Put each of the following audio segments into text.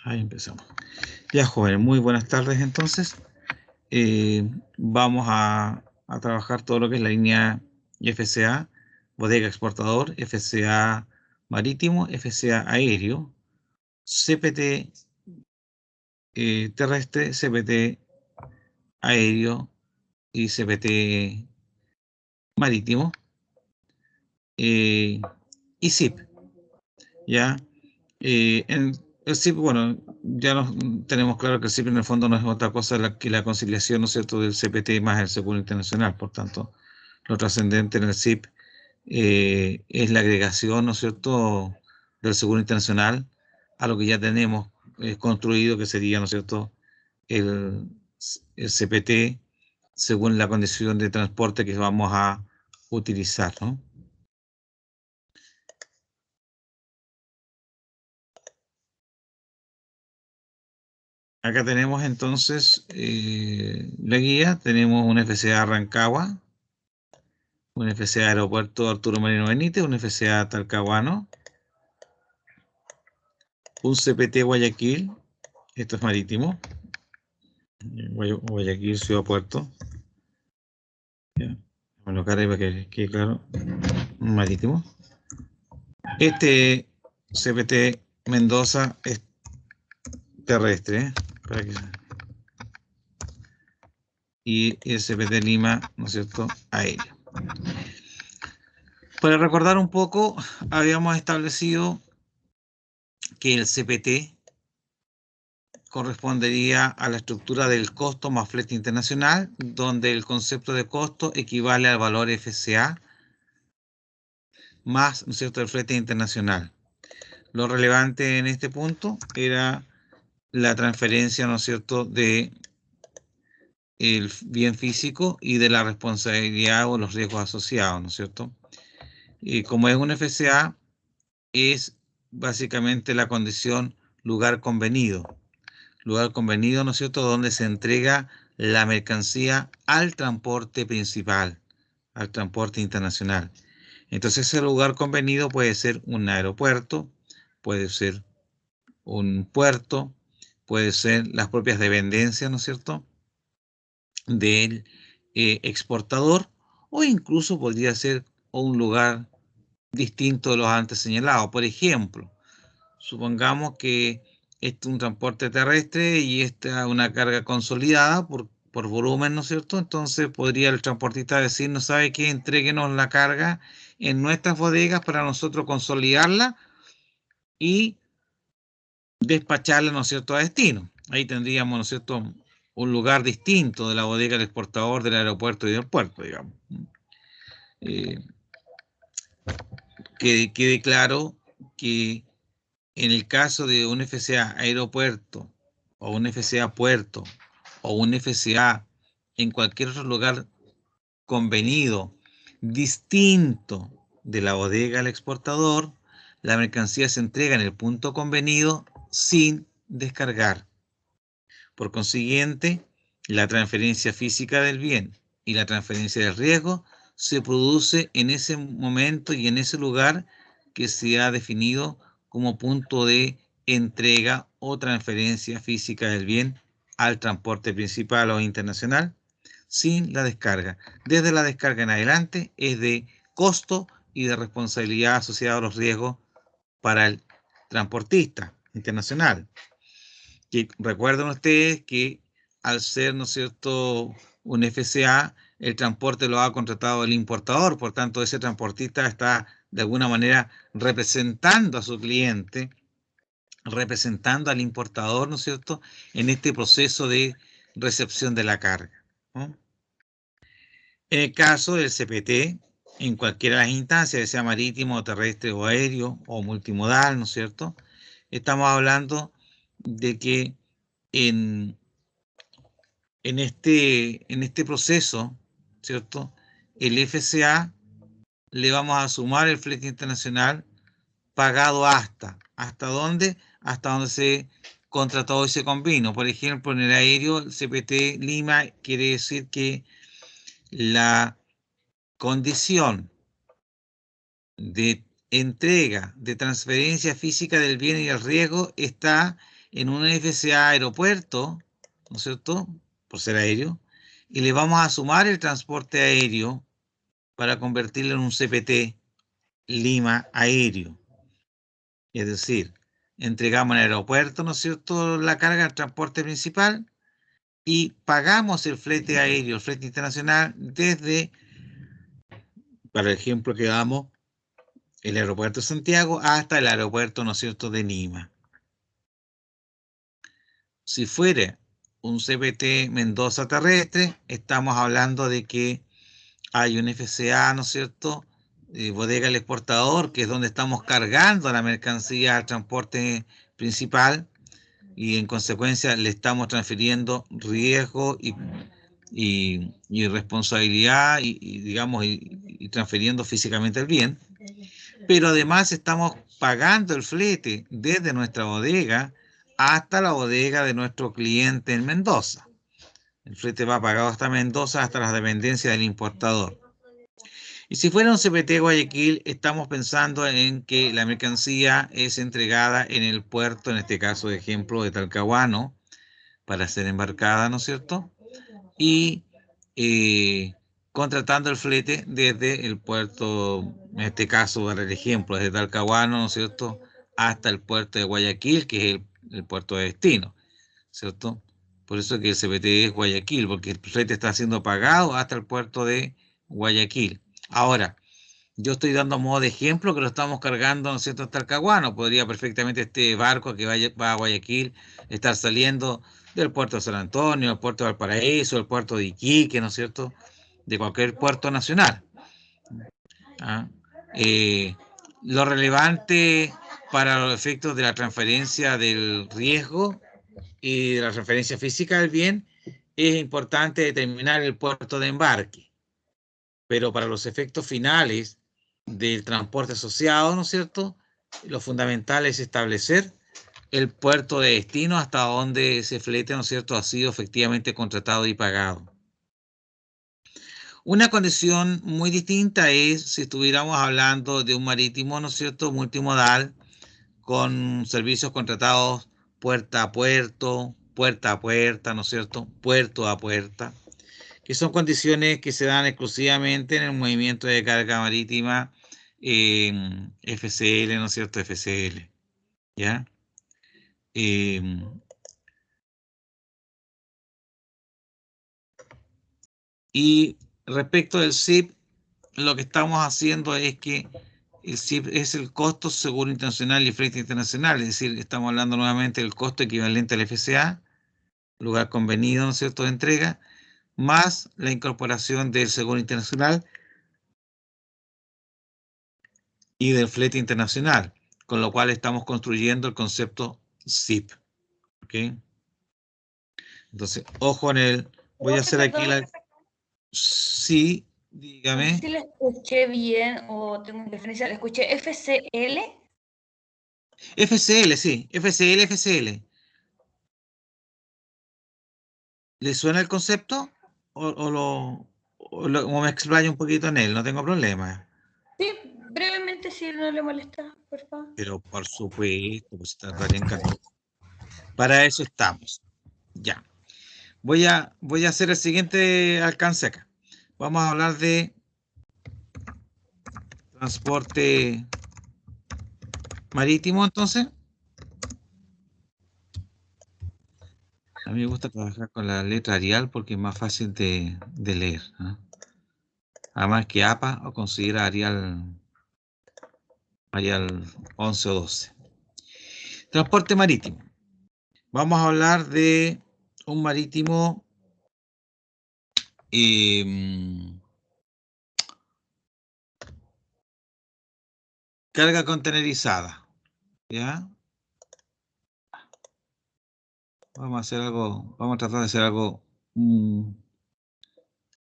Ahí empezamos. Ya, jóvenes, muy buenas tardes entonces. Vamos a trabajar todo lo que es la línea FCA, bodega exportador, FCA marítimo, FCA aéreo, CPT terrestre, CPT aéreo y CPT marítimo y SIP. ¿Ya? El SIP, bueno, ya tenemos claro que el SIP en el fondo no es otra cosa que la conciliación, ¿no es cierto?, del CPT más el Seguro Internacional. Por tanto, lo trascendente en el SIP es la agregación, ¿no es cierto?, del Seguro Internacional a lo que ya tenemos construido, que sería, ¿no es cierto?, el CPT según la condición de transporte que vamos a utilizar, ¿no? Acá tenemos entonces la guía, tenemos un FCA Rancagua, un FCA Aeropuerto Arturo Merino Benítez, un FCA Talcahuano, un CPT Guayaquil, esto es marítimo, Guayaquil Ciudad Puerto, ya, bueno, acá arriba que quede claro, marítimo. Este CPT Mendoza es terrestre, para que... y el CPT Lima, ¿no es cierto?, aéreo. Para recordar un poco, habíamos establecido que el CPT correspondería a la estructura del costo más flete internacional, donde el concepto de costo equivale al valor FCA más, ¿no es cierto?, el flete internacional. Lo relevante en este punto era la transferencia, ¿no es cierto?, de el bien físico y de la responsabilidad o los riesgos asociados, ¿no es cierto? Y como es un FCA, es básicamente la condición lugar convenido, ¿no es cierto?, donde se entrega la mercancía al transporte principal, al transporte internacional. Entonces ese lugar convenido puede ser un aeropuerto, puede ser un puerto, puede ser las propias dependencias, ¿no es cierto?, del exportador, o incluso podría ser un lugar distinto de los antes señalados. Por ejemplo, supongamos que este es un transporte terrestre y esta es una carga consolidada por volumen, ¿no es cierto? Entonces podría el transportista decir, no sabe qué, entréguenos la carga en nuestras bodegas para nosotros consolidarla y despacharla, ¿no es cierto?, a destino. Ahí tendríamos, ¿no es cierto?, un lugar distinto de la bodega del exportador, del aeropuerto y del puerto, digamos. Que quede claro que en el caso de un FCA aeropuerto o un FCA puerto o un FCA en cualquier otro lugar convenido distinto de la bodega al exportador, la mercancía se entrega en el punto convenido sin descargar. Por consiguiente, la transferencia física del bien y la transferencia del riesgo se produce en ese momento y en ese lugar que se ha definido como punto de entrega o transferencia física del bien al transporte principal o internacional sin la descarga. Desde la descarga en adelante es de costo y de responsabilidad asociada a los riesgos para el transportista internacional. Que recuerden ustedes que al ser, ¿no es cierto?, un FCA, el transporte lo ha contratado el importador, por tanto ese transportista está de alguna manera representando a su cliente, representando al importador, ¿no es cierto?, en este proceso de recepción de la carga, ¿no? En el caso del CPT, en cualquiera de las instancias, sea marítimo, terrestre o aéreo o multimodal, ¿no es cierto?, estamos hablando de que en este proceso, ¿cierto?, el FCA le vamos a sumar el flete internacional pagado ¿hasta dónde? Hasta donde se contrató y se convino. Por ejemplo, en el aéreo, el CPT Lima quiere decir que la condición de entrega, de transferencia física del bien y el riesgo está en un FCA aeropuerto, ¿no es cierto?, por ser aéreo, y le vamos a sumar el transporte aéreo para convertirlo en un CPT Lima aéreo. Es decir, entregamos en el aeropuerto, ¿no es cierto?, la carga del transporte principal y pagamos el flete aéreo, el flete internacional, desde, para el ejemplo que damos, el aeropuerto de Santiago hasta el aeropuerto, ¿no es cierto?, de Lima. Si fuera un CPT Mendoza terrestre, estamos hablando de que hay un FCA, ¿no es cierto?, bodega del exportador, que es donde estamos cargando la mercancía al transporte principal, y en consecuencia le estamos transfiriendo riesgo y responsabilidad digamos, y transfiriendo físicamente el bien, pero además estamos pagando el flete desde nuestra bodega hasta la bodega de nuestro cliente en Mendoza. El flete va pagado hasta Mendoza, hasta las dependencias del importador. Y si fuera un CPT Guayaquil, estamos pensando en que la mercancía es entregada en el puerto, en este caso de ejemplo de Talcahuano, para ser embarcada, ¿no es cierto? Y contratando el flete desde el puerto, en este caso, para el ejemplo, desde Talcahuano, ¿no es cierto?, hasta el puerto de Guayaquil, que es el puerto de destino, ¿cierto? Por eso que el CPT es Guayaquil, porque el flete está siendo pagado hasta el puerto de Guayaquil. Ahora, yo estoy dando modo de ejemplo que lo estamos cargando, ¿no es cierto?, hasta Talcahuano. Podría perfectamente este barco que va a Guayaquil estar saliendo del puerto de San Antonio, el puerto de Valparaíso, el puerto de Iquique, ¿no es cierto?, de cualquier puerto nacional. ¿Ah? Lo relevante para los efectos de la transferencia del riesgo y de la transferencia física del bien, es importante determinar el puerto de embarque, pero para los efectos finales del transporte asociado, ¿no es cierto?, lo fundamental es establecer el puerto de destino hasta donde ese flete, ¿no es cierto?, ha sido efectivamente contratado y pagado. Una condición muy distinta es si estuviéramos hablando de un marítimo, ¿no es cierto?, multimodal, con servicios contratados puerta a puerta, ¿no es cierto?, puerto a puerta, que son condiciones que se dan exclusivamente en el movimiento de carga marítima FCL, ¿no es cierto?, FCL, ¿ya? Y respecto del SIP, lo que estamos haciendo es que el SIP es el costo seguro internacional y flete internacional, es decir, estamos hablando nuevamente del costo equivalente al FCA, lugar convenido, ¿no es cierto?, de entrega, más la incorporación del seguro internacional y del flete internacional, con lo cual estamos construyendo el concepto SIP. ¿Ok? Entonces, ojo en el... Voy a hacer aquí la... Sí, dígame. No sé si la escuché bien o tengo diferencia. ¿La escuché FCL? FCL, sí. FCL. ¿Le suena el concepto? ¿O me explayo un poquito en él? No tengo problema. Sí, brevemente, si no le molesta, por favor. Pero por supuesto, pues estaría encantado. Para eso estamos. Ya. Voy a hacer el siguiente alcance acá. Vamos a hablar de transporte marítimo, entonces. A mí me gusta trabajar con la letra Arial porque es más fácil de leer, ¿no? Además que APA o considera Arial 11 o 12. Transporte marítimo. Vamos a hablar de un marítimo carga contenerizada, ¿ya? Vamos a hacer algo, vamos a tratar de hacer algo,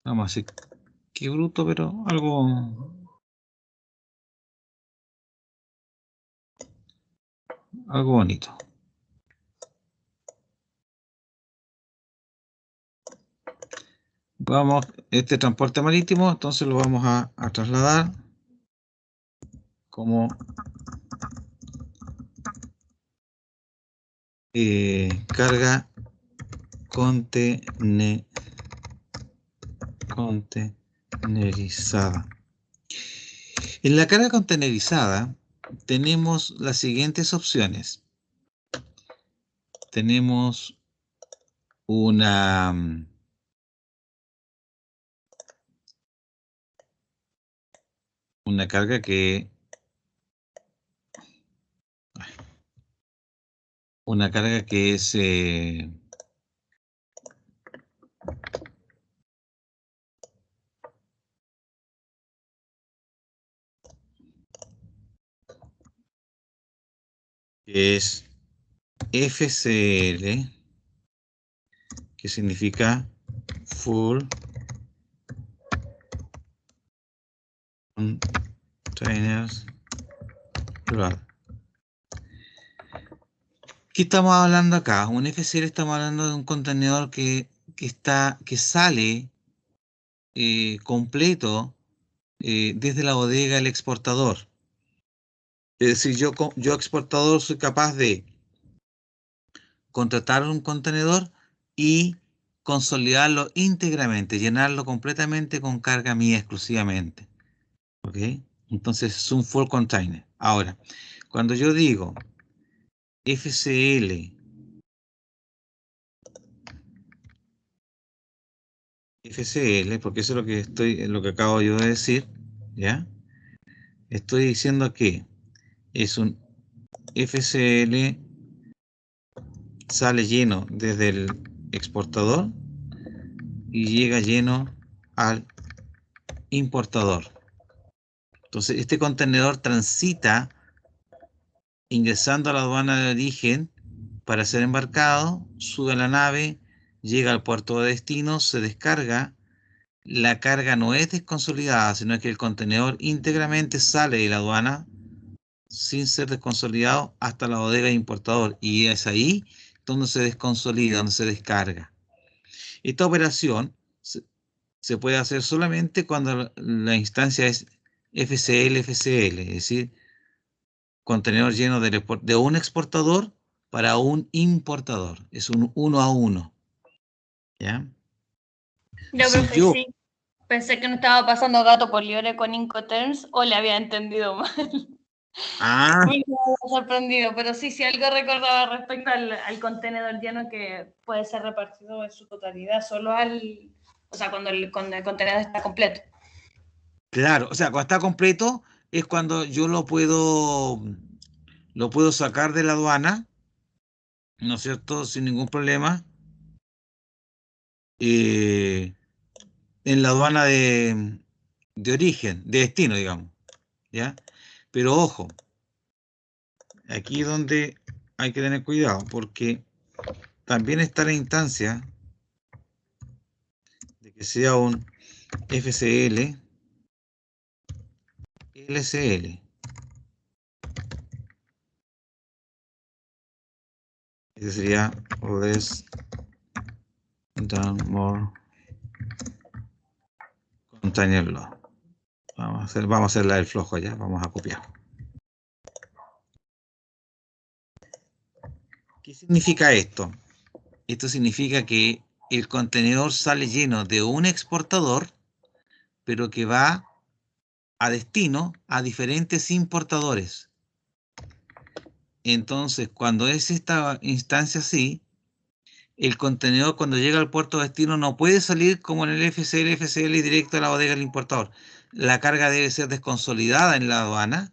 vamos a decir, qué bruto, pero algo bonito. Vamos, este transporte marítimo, entonces lo vamos a trasladar como carga contenerizada. En la carga contenerizada tenemos las siguientes opciones. Tenemos una carga que es FCL, que significa Full Containers Load. ¿Qué estamos hablando acá? Un FCL, estamos hablando de un contenedor que sale completo desde la bodega del exportador. Es decir, yo exportador soy capaz de contratar un contenedor y consolidarlo íntegramente, llenarlo completamente con carga mía exclusivamente. ¿Ok? Entonces es un full container. Ahora, cuando yo digo FCL, porque eso es lo que acabo yo de decir, ¿ya? Estoy diciendo que es un FCL, sale lleno desde el exportador y llega lleno al importador. Entonces, este contenedor transita ingresando a la aduana de origen para ser embarcado, sube a la nave, llega al puerto de destino, se descarga. La carga no es desconsolidada, sino que el contenedor íntegramente sale de la aduana sin ser desconsolidado hasta la bodega de importador. Y es ahí donde se desconsolida, donde se descarga. Esta operación se puede hacer solamente cuando la instancia es FCL, FCL, es decir, contenedor lleno de un exportador para un importador. Es un 1 a 1. ¿Ya? No, Si profe, yo... sí. Pensé que no estaba pasando gato por liebre con Incoterms o le había entendido mal. Ah, Me había sorprendido, pero sí, algo recordaba respecto al contenedor lleno que puede ser repartido en su totalidad, solo o sea, cuando el contenedor está completo. claro, o sea, cuando está completo es cuando yo lo puedo sacar de la aduana, ¿no es cierto? Sin ningún problema. En la aduana de origen, de destino, digamos. ¿Ya? Pero ojo, aquí es donde hay que tener cuidado, porque también está la instancia de que sea un FCL, LCL. Ese sería less than more container load. Vamos a hacer la del flojo ya, vamos a copiar. ¿Qué significa esto? Esto significa que el contenedor sale lleno de un exportador, pero que va a destino a diferentes importadores. Entonces, cuando es esta instancia así, el contenedor cuando llega al puerto de destino no puede salir como en el FCL directo a la bodega del importador. La carga debe ser desconsolidada en la aduana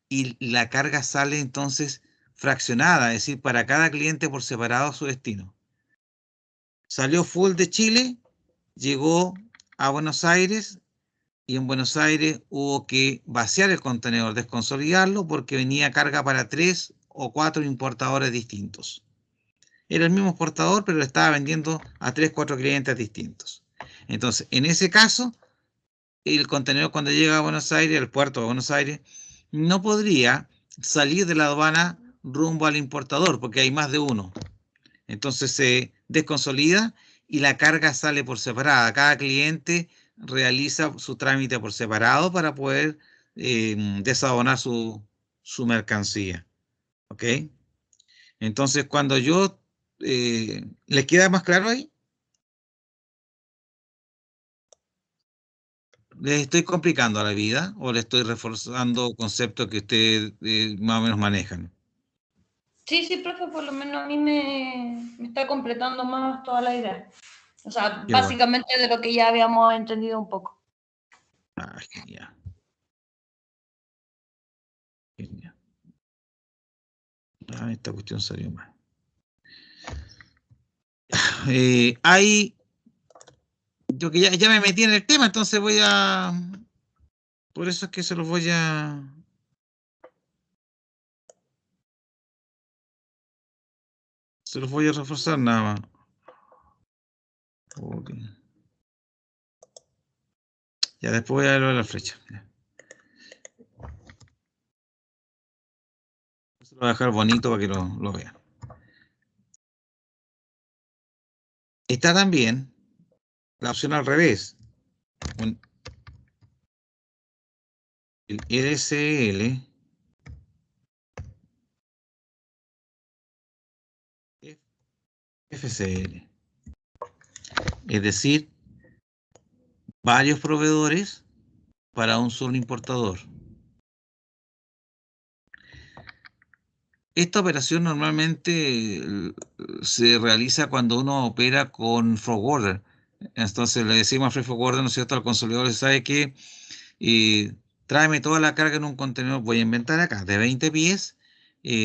y la carga sale entonces fraccionada, es decir, para cada cliente por separado a su destino. Salió full de Chile, llegó a Buenos Aires y en Buenos Aires hubo que vaciar el contenedor, desconsolidarlo porque venía carga para 3 o 4 importadores distintos. Era el mismo exportador, pero le estaba vendiendo a 3 o 4 clientes distintos. Entonces, en ese caso, el contenedor cuando llega a Buenos Aires, al puerto de Buenos Aires, no podría salir de la aduana rumbo al importador porque hay más de uno. Entonces se desconsolida y la carga sale por separada. Cada cliente realiza su trámite por separado para poder desabonar su mercancía. ¿Ok? Entonces, cuando yo, ¿les queda más claro ahí? ¿Les estoy complicando la vida o les estoy reforzando conceptos que ustedes más o menos manejan? Sí, sí, profe, por lo menos a mí me está completando más toda la idea. O sea, Qué bueno. básicamente de lo que ya habíamos entendido un poco. Ah, genial. Genial. Ah, esta cuestión salió mal. Yo que ya me metí en el tema, entonces por eso es que se los voy a reforzar nada más. Ok. Ya después voy a ver la flecha. Se lo voy a dejar bonito para que lo vean. Está también la opción al revés. El LCL FCL. Es decir, varios proveedores para un solo importador. Esta operación normalmente se realiza cuando uno opera con forwarder. Entonces le decimos a Freight Forwarder, ¿no es cierto?, al consolidador, sabe que tráeme toda la carga en un contenedor, voy a inventar acá, de 20 pies.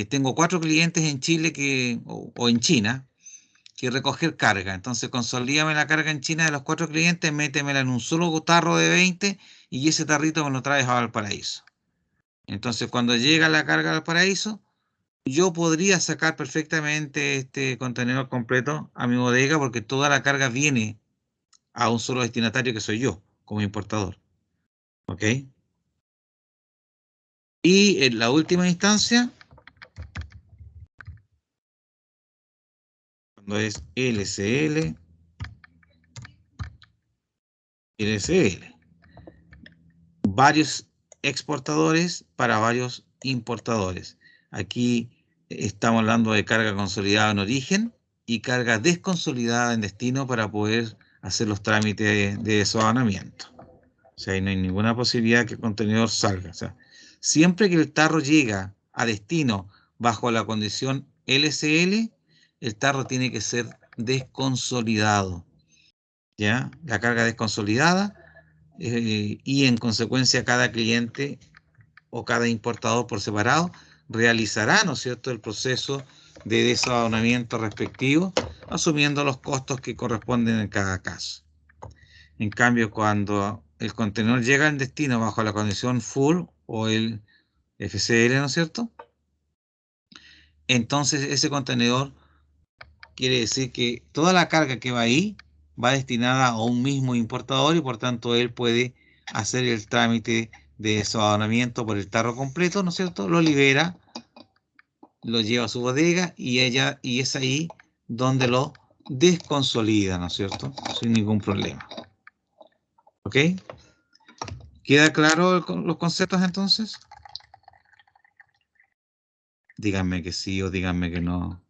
Tengo 4 clientes en Chile o en China que recoger carga. Entonces consolídame la carga en China de los 4 clientes, métemela en un solo tarro de 20 y ese tarrito me lo traes a Valparaíso. Entonces cuando llega la carga al paraíso, yo podría sacar perfectamente este contenedor completo a mi bodega porque toda la carga viene a un solo destinatario que soy yo, como importador. ¿Ok? Y en la última instancia, cuando es LCL, varios exportadores para varios importadores. Aquí estamos hablando de carga consolidada en origen y carga desconsolidada en destino para poder hacer los trámites de desabanamiento. O sea, ahí no hay ninguna posibilidad que el contenedor salga. O sea, siempre que el tarro llega a destino bajo la condición LCL, el tarro tiene que ser desconsolidado. ¿Ya? La carga desconsolidada y en consecuencia cada cliente o cada importador por separado realizará, ¿no es cierto?, el proceso de desabanamiento respectivo, asumiendo los costos que corresponden en cada caso. En cambio, cuando el contenedor llega al destino bajo la condición full o el FCL, ¿no es cierto?, entonces ese contenedor quiere decir que toda la carga que va ahí va destinada a un mismo importador y por tanto él puede hacer el trámite de desabanamiento por el tarro completo, ¿no es cierto? Lo libera, lo lleva a su bodega y es ahí donde lo desconsolida, ¿no es cierto? Sin ningún problema. ¿Ok? ¿Queda claro los conceptos entonces? Díganme que sí o díganme que no.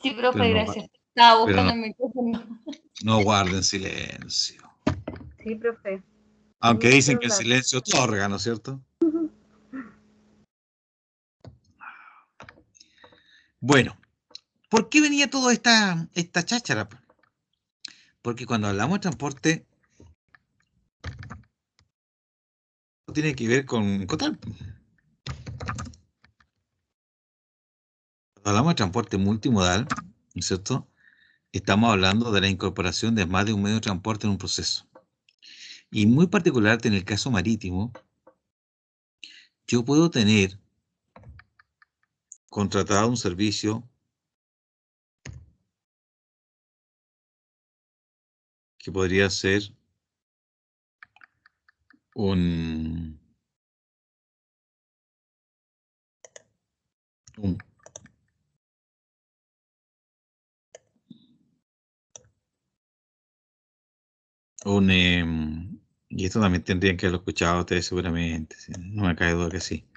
Sí, Pero profe, no, gracias. Estaba pero buscando no, el micrófono. no guarden silencio. Sí, profe. Aunque dicen Muchos que el datos. silencio otorga, ¿no es cierto? Bueno, ¿por qué venía toda esta cháchara? Porque cuando hablamos de transporte, tiene que ver con Cotal. Cuando hablamos de transporte multimodal, ¿no es cierto? Estamos hablando de la incorporación de más de un medio de transporte en un proceso. Y muy particular en el caso marítimo, yo puedo tener contratado un servicio que podría ser un, un, y esto también tendrían que haberlo escuchado ustedes seguramente, no me cae duda que sí.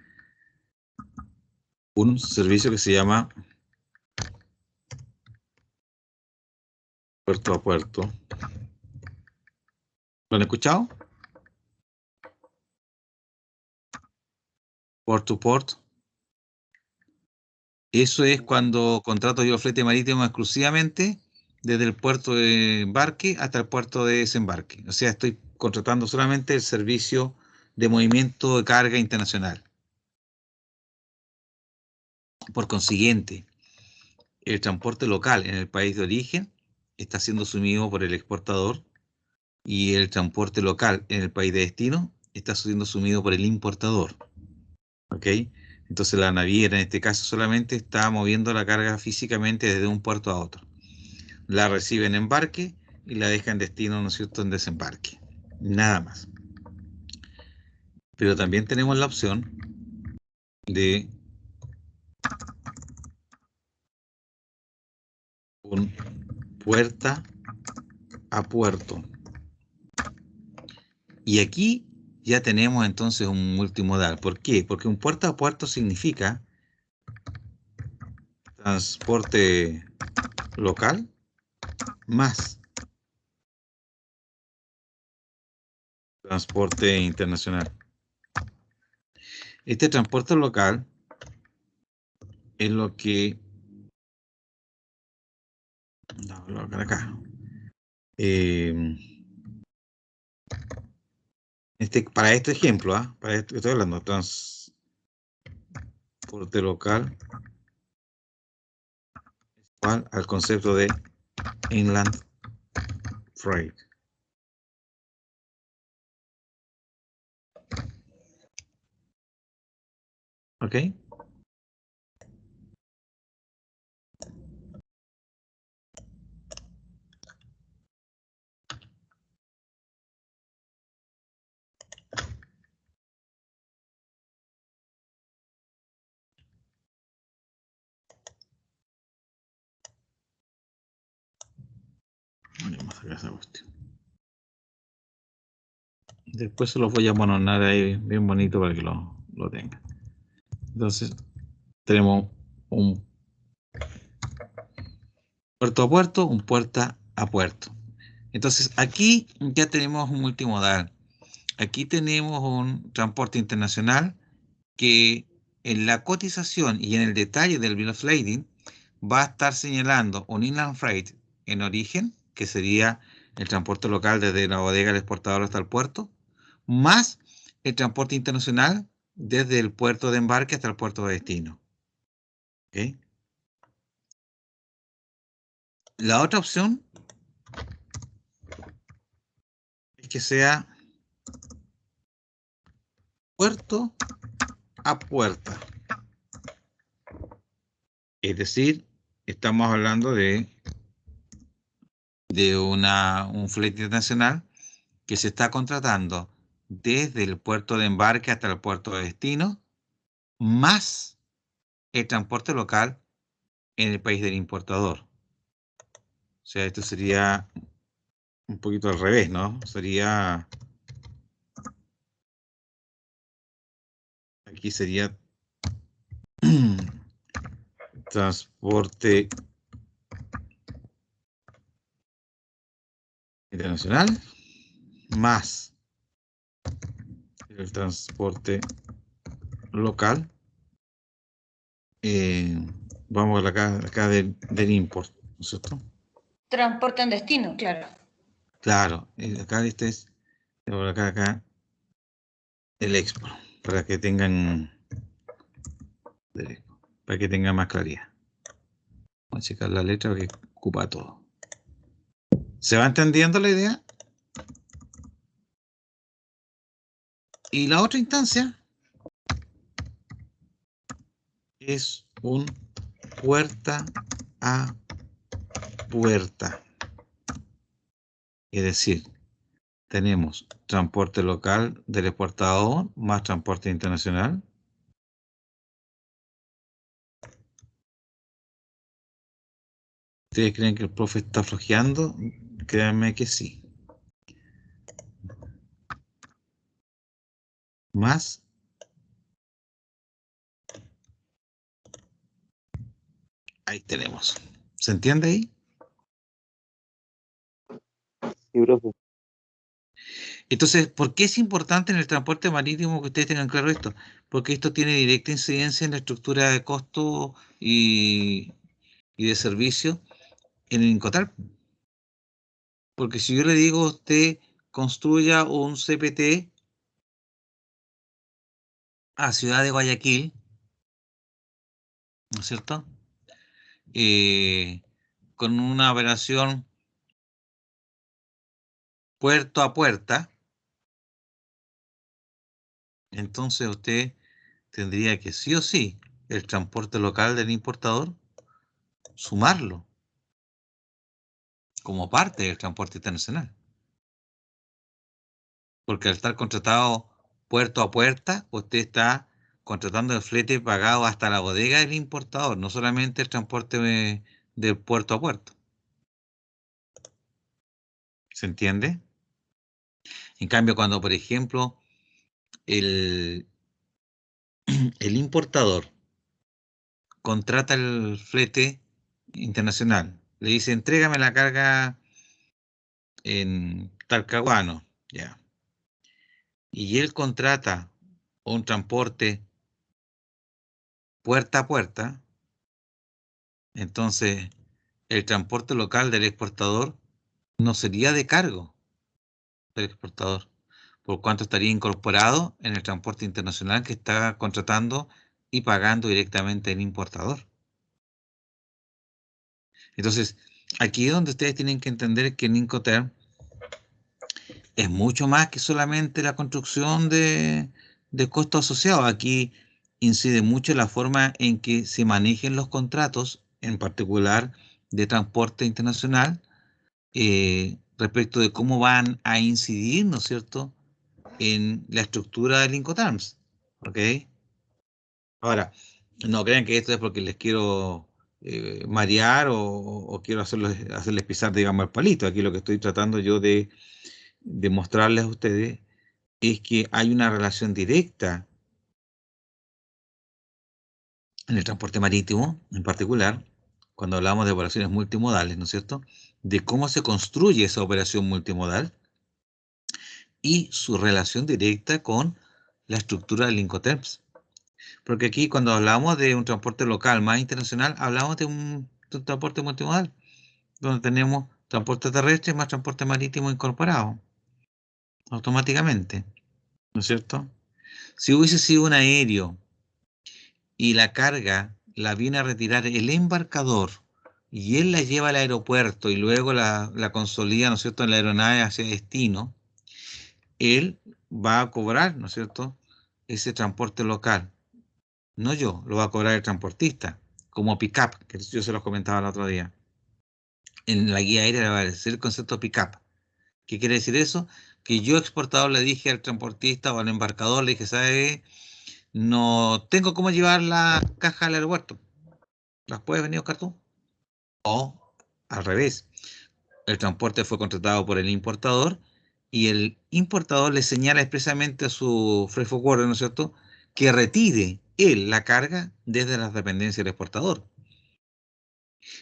Un servicio que se llama Puerto a puerto. ¿Lo han escuchado? Port to port. Eso es cuando contrato yo flete marítimo exclusivamente desde el puerto de embarque hasta el puerto de desembarque. O sea, estoy contratando solamente el servicio de movimiento de carga internacional. Por consiguiente, el transporte local en el país de origen está siendo asumido por el exportador y el transporte local en el país de destino está siendo asumido por el importador. ¿Ok? Entonces la naviera en este caso solamente está moviendo la carga físicamente desde un puerto a otro. La recibe en embarque y la deja en destino, ¿no es cierto?, en desembarque. Nada más. Pero también tenemos la opción de un puerta a puerto. Y aquí ya tenemos entonces un multimodal. ¿Por qué? Porque un puerta a puerto significa transporte local más transporte internacional. Este transporte local es lo que... No, lo acá. Para este ejemplo, para esto que estoy hablando, transporte local igual al concepto de inland freight. ¿Ok? Vamos a sacar esa cuestión. Después se los voy a mononar ahí bien bonito para que lo tengan. Entonces, tenemos un puerto a puerto, un puerta a puerto. Entonces, aquí ya tenemos un multimodal. Aquí tenemos un transporte internacional que en la cotización y en el detalle del bill of lading va a estar señalando un inland freight en origen, que sería el transporte local desde la bodega del exportador hasta el puerto, más el transporte internacional desde el puerto de embarque hasta el puerto de destino. ¿Okay? La otra opción es que sea puerto a puerta. Es decir, estamos hablando de un flete internacional que se está contratando desde el puerto de embarque hasta el puerto de destino, más el transporte local en el país del importador. O sea, esto sería un poquito al revés, ¿no? Sería... Aquí sería transporte internacional más el transporte local. Vamos acá del import, ¿no es cierto? Transporte en destino, claro. Claro, acá este es, acá el export, para que tengan más claridad. Vamos a checar la letra que ocupa todo. ¿Se va entendiendo la idea? Y la otra instancia es un puerta a puerta. Es decir, tenemos transporte local del exportador más transporte internacional. ¿Ustedes creen que el profe está flojeando? Créanme que sí. Más. Ahí tenemos. ¿Se entiende ahí? Sí, profe. Entonces, ¿por qué es importante en el transporte marítimo que ustedes tengan claro esto? Porque esto tiene directa incidencia en la estructura de costo y de servicio en el Incoterm. Porque si yo le digo a usted, construya un CPT a Ciudad de Guayaquil, ¿no es cierto? Con una operación puerto a puerta, entonces usted tendría que sí o sí el transporte local del importador sumarlo como parte del transporte internacional. Porque al estar contratado puerto a puerta, usted está contratando el flete pagado hasta la bodega del importador, no solamente el transporte de puerto a puerto. ¿Se entiende? En cambio, cuando, por ejemplo, el importador contrata el flete internacional, le dice, entrégame la carga en Talcahuano, ya. Y él contrata un transporte puerta a puerta, entonces el transporte local del exportador no sería de cargo del exportador, por cuanto estaría incorporado en el transporte internacional que está contratando y pagando directamente el importador. Entonces, aquí es donde ustedes tienen que entender que en Incoterm es mucho más que solamente la construcción de costos asociados. Aquí incide mucho la forma en que se manejen los contratos, en particular de transporte internacional, respecto de cómo van a incidir, ¿no es cierto?, en la estructura del Incoterms. ¿Ok? Ahora, no crean que esto es porque les quiero marear o quiero hacerles pisar, digamos, el palito. Aquí lo que estoy tratando yo de mostrarles a ustedes es que hay una relación directa en el transporte marítimo, en particular, cuando hablamos de operaciones multimodales, ¿no es cierto?, de cómo se construye esa operación multimodal y su relación directa con la estructura del Incoterms. Porque aquí cuando hablamos de un transporte local más internacional, hablamos de un transporte multimodal, donde tenemos transporte terrestre más transporte marítimo incorporado, automáticamente, ¿no es cierto? Si hubiese sido un aéreo y la carga la viene a retirar el embarcador y él la lleva al aeropuerto y luego la consolida, ¿no es cierto?, en la aeronave hacia destino, él va a cobrar, ¿no es cierto?, ese transporte local. No yo, lo va a cobrar el transportista, como pick-up, que yo se los comentaba el otro día. En la guía aérea le va a decir el concepto pick-up. ¿Qué quiere decir eso? Que yo, exportador, le dije al transportista o al embarcador, le dije, ¿sabe? No tengo cómo llevar la caja al aeropuerto. ¿Las puedes venir a buscar tú? O al revés, el transporte fue contratado por el importador y el importador le señala expresamente a su freight forwarder, ¿no es cierto?, que retire él la carga desde las dependencias del exportador.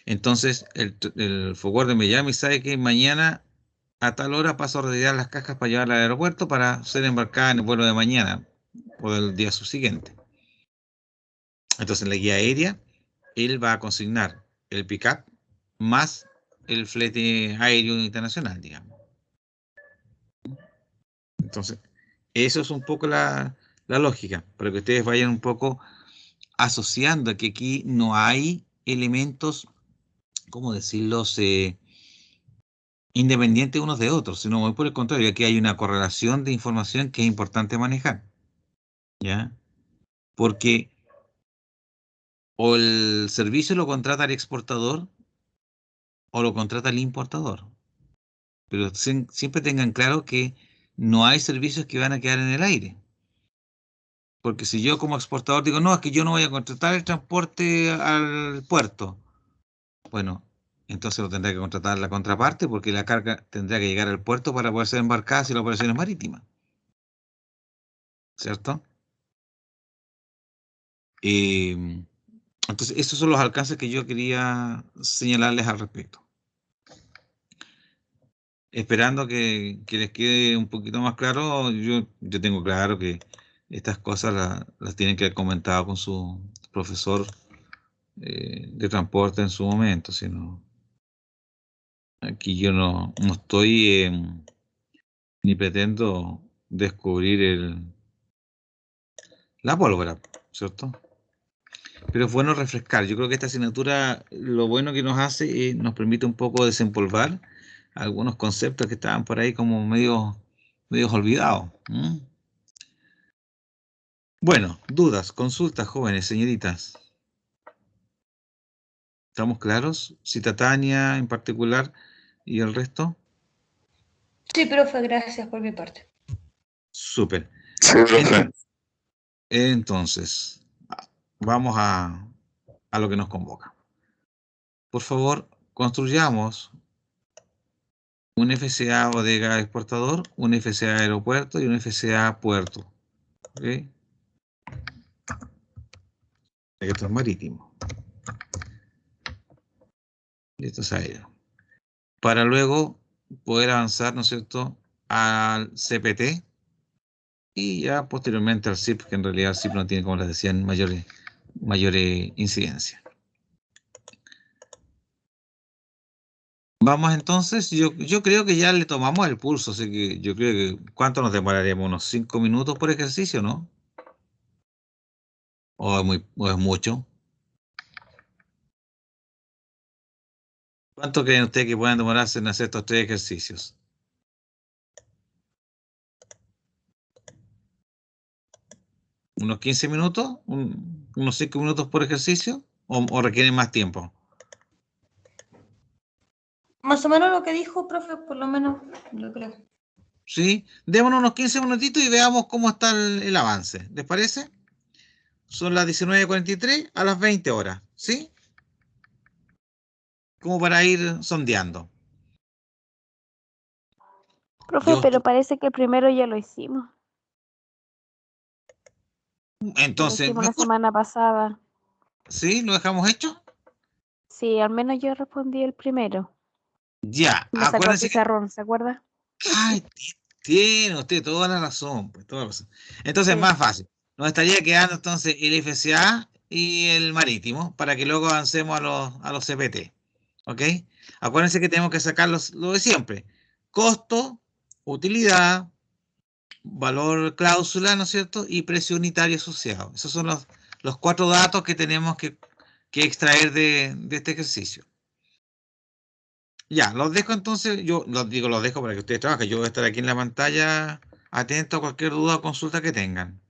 Entonces el forwarder me llama y sabe que mañana a tal hora paso a retirar las cajas para llevarlas al aeropuerto para ser embarcadas en el vuelo de mañana o del día subsiguiente. Entonces en la guía aérea él va a consignar el pick-up más el flete aéreo internacional, digamos. Entonces, eso es un poco la lógica, para que ustedes vayan un poco asociando que aquí no hay elementos, ¿cómo decirlo?, independientes unos de otros, sino muy por el contrario, aquí hay una correlación de información que es importante manejar, ¿ya? Porque o el servicio lo contrata el exportador o lo contrata el importador. Pero siempre tengan claro que no hay servicios que van a quedar en el aire. Porque si yo como exportador digo, no, es que yo no voy a contratar el transporte al puerto. Bueno, entonces lo tendrá que contratar la contraparte porque la carga tendrá que llegar al puerto para poder ser embarcada si la operación es marítima. ¿Cierto? Entonces, estos son los alcances que yo quería señalarles al respecto. esperando que les quede un poquito más claro, yo tengo claro que estas cosas las tienen que haber comentado con su profesor de transporte en su momento, sino aquí yo no estoy ni pretendo descubrir la pólvora, ¿cierto? Pero es bueno refrescar. Yo creo que esta asignatura lo bueno que nos hace es nos permite un poco desempolvar algunos conceptos que estaban por ahí como medio olvidados. ¿Mm? Bueno, dudas, consultas, jóvenes, señoritas. ¿Estamos claros? Cita Tania en particular y el resto. Sí, profe, gracias por mi parte. Súper. Sí, profe. Entonces, vamos a lo que nos convoca. Por favor, construyamos un FCA bodega exportador, un FCA aeropuerto y un FCA puerto. ¿Ok? Esto es marítimo. Y esto es aéreo. Para luego poder avanzar, ¿no es cierto?, al CPT y ya posteriormente al SIP, que en realidad el SIP no tiene, como les decían, mayores incidencias. Vamos entonces, yo creo que ya le tomamos el pulso, así que yo creo que ¿cuánto nos demoraríamos? Unos 5 minutos por ejercicio, ¿no? O es mucho. ¿Cuánto creen ustedes que puedan demorarse en hacer estos 3 ejercicios? ¿Unos 15 minutos? ¿Unos 5 minutos por ejercicio? ¿O requieren más tiempo? Más o menos lo que dijo, profe, por lo menos, yo creo. ¿Sí? Démonos unos 15 minutitos y veamos cómo está el avance. ¿Les parece? Son las 19:43 a las 20 horas. ¿Sí? Como para ir sondeando. Profe, Yo, pero parece que el primero ya lo hicimos. Lo entonces, hicimos la mejor. semana pasada. ¿Sí? ¿Lo dejamos hecho? Sí, al menos yo respondí el primero. Ya. Me sacó el Acuérdense que. pizarrón, ¿se acuerda? Ay, tiene usted toda la razón. Pues, toda la razón. Entonces, Sí. más fácil. Nos estaría quedando entonces el FCA y el marítimo para que luego avancemos a los CPT. ¿Ok? Acuérdense que tenemos que sacar lo de siempre. Costo, utilidad, valor cláusula, ¿no es cierto? Y precio unitario asociado. Esos son los 4 datos que tenemos que extraer de este ejercicio. Ya, los dejo entonces, yo los dejo para que ustedes trabajen. Yo voy a estar aquí en la pantalla atento a cualquier duda o consulta que tengan.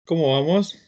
¿Cómo vamos?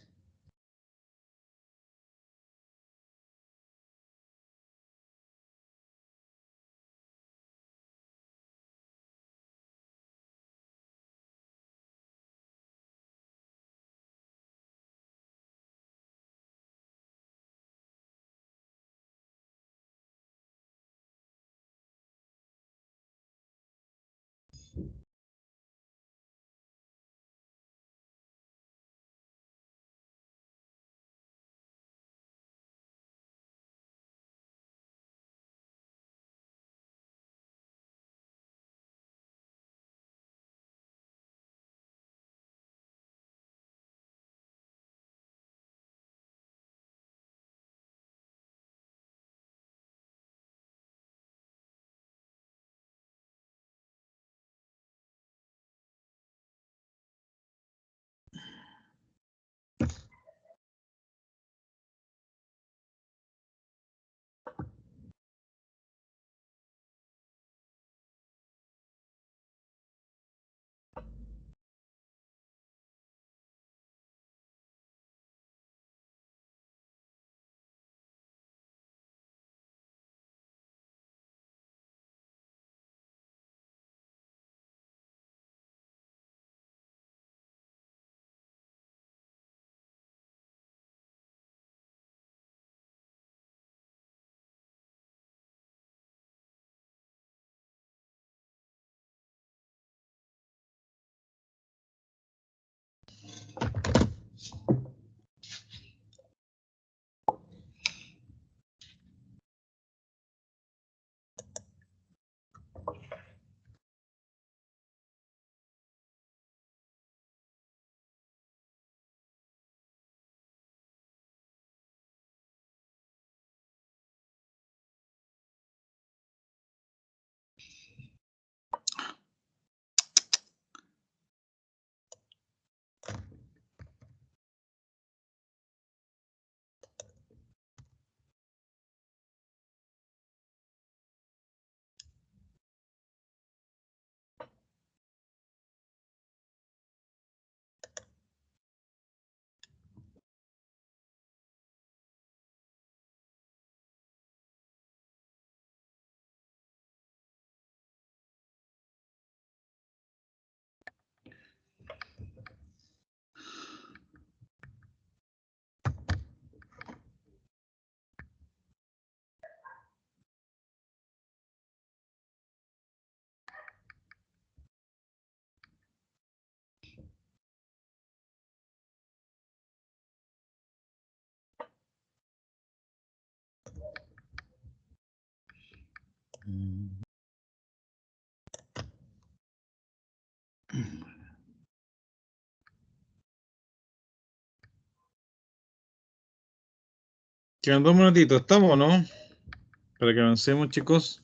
Quedan 2 minutitos, ¿estamos o no? Para que avancemos, chicos.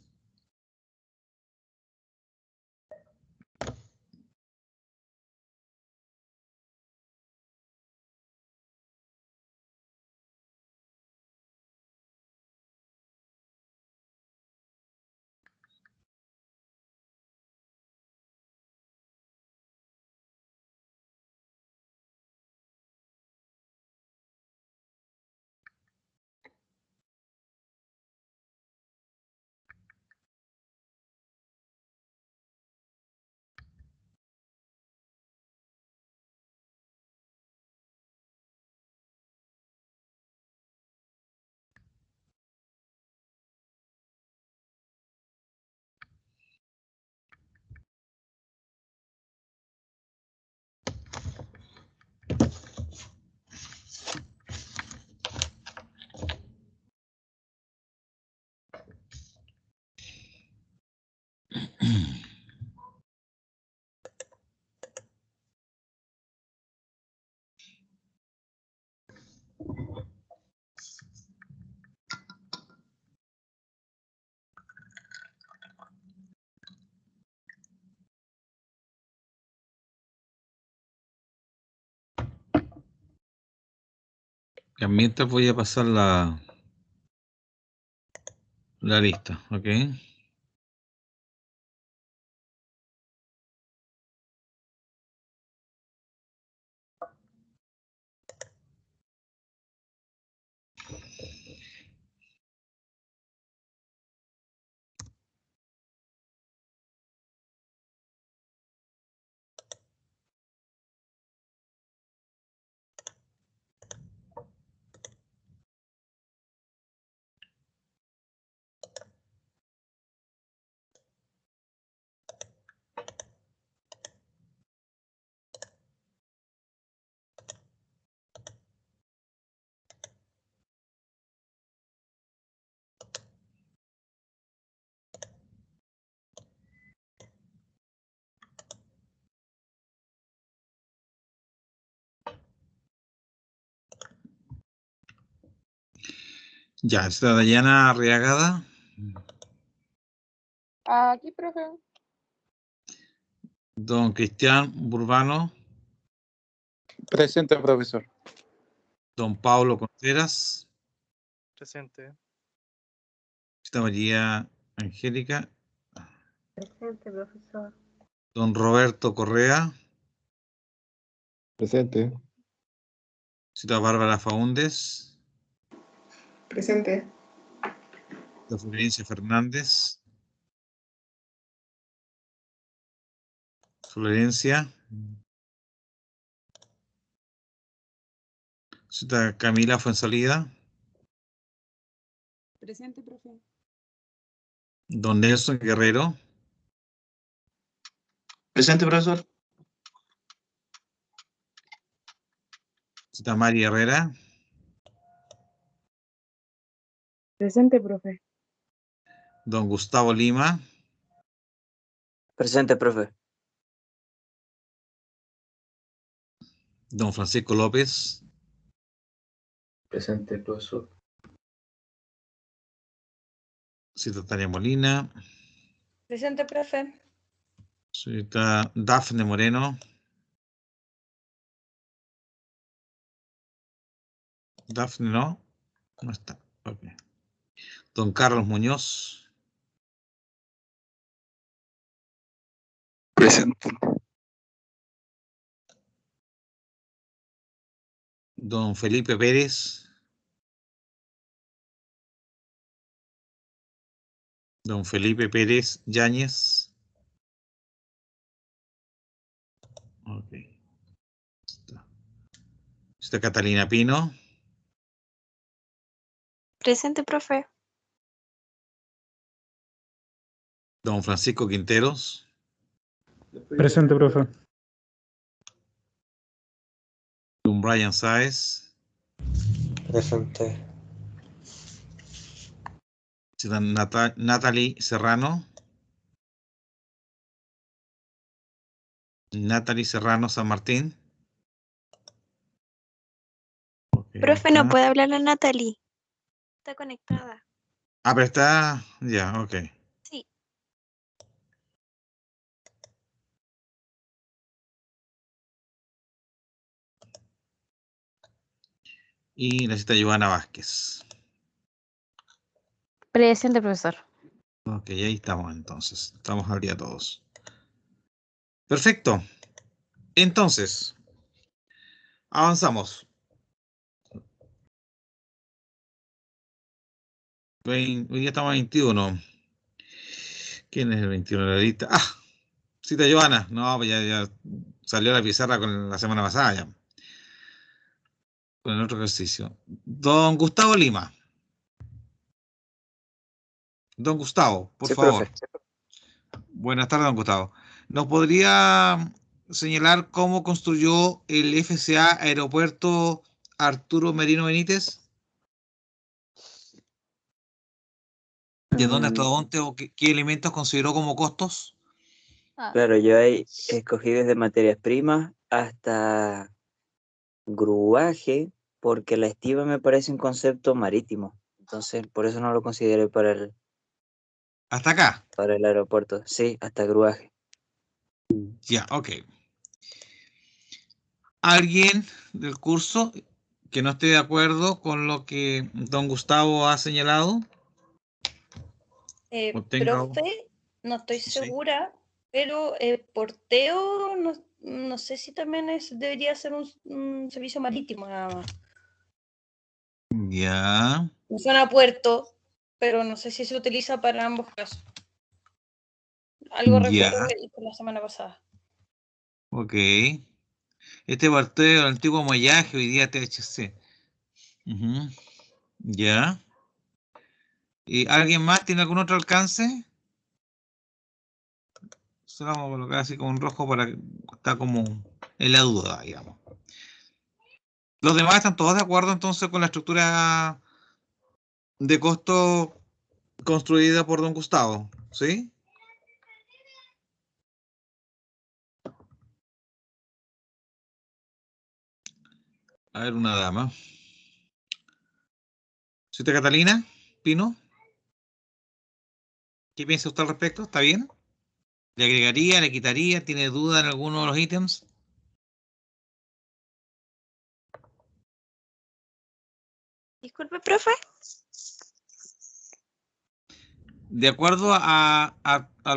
Mientras voy a pasar la lista, ¿ok? Ya, está Dayana Arriagada. Aquí, profe. Don Cristian Burbano. Presente, profesor. Don Pablo Contreras. Presente. Está María Angélica. Presente, profesor. Don Roberto Correa. Presente. Está Bárbara Faúndes. Presente. Está Florencia Fernández. Florencia. Está Camila Fuensalida. Presente, profe. Don Nelson Guerrero. Presente, profesor. Está María Herrera. Presente, profe. Don Gustavo Lima. Presente, profe. Don Francisco López. Presente, profesor. Está Tania Molina. Presente, profe. Está Dafne Moreno. Dafne no. No está. Ok. Don Carlos Muñoz. Presente. Don Felipe Pérez. Don Felipe Pérez Yáñez. Ok. Está Catalina Pino. Presente, profe. Don Francisco Quinteros. Presente, profe. Don Brian Sáez. Presente. Está Natalie Serrano. Natalie Serrano San Martín. Okay, Profe, no puede hablar la Natalie. Está conectada. Ah, pero está. Ya, ok. Sí. Y necesita Joana Vázquez. Presente, profesor. Ok, ahí estamos entonces. Estamos al día todos. Perfecto. Entonces, avanzamos. Hoy día estamos a 21. ¿Quién es el 21 de la lista? Ah, cita Joana. No, pues ya salió la pizarra con la semana pasada ya. Con el otro ejercicio. Don Gustavo Lima. Don Gustavo, por Sí, favor. profe. Buenas tardes, don Gustavo. ¿Nos podría señalar cómo construyó el FCA Aeropuerto Arturo Merino Benítez? ¿De dónde hasta dónde o qué elementos consideró como costos? Claro, yo ahí escogí desde materias primas hasta gruaje, porque la estiva me parece un concepto marítimo. Entonces, por eso no lo consideré Hasta acá. para el aeropuerto. Sí, hasta gruaje. Ya, ok. ¿Alguien del curso que no esté de acuerdo con lo que don Gustavo ha señalado? Profe, no estoy Sí. segura, pero porteo, no sé si también debería ser un servicio marítimo nada más. Ya. Me suena a puerto, pero no sé si se utiliza para ambos casos. Algo Ya. recuerdo que dijo la semana pasada. Ok. Este porteo del antiguo Moyaje, hoy día THC. Ujú. Ya. ¿Y alguien más tiene algún otro alcance? Se lo vamos a colocar así como en rojo para que está como en la duda, digamos. Los demás están todos de acuerdo entonces con la estructura de costo construida por don Gustavo, ¿sí? A ver, una dama. Señorita Catalina Pino, ¿qué piensa usted al respecto? ¿Está bien? ¿Le agregaría, le quitaría? ¿Tiene duda en alguno de los ítems? Disculpe, profe. De acuerdo a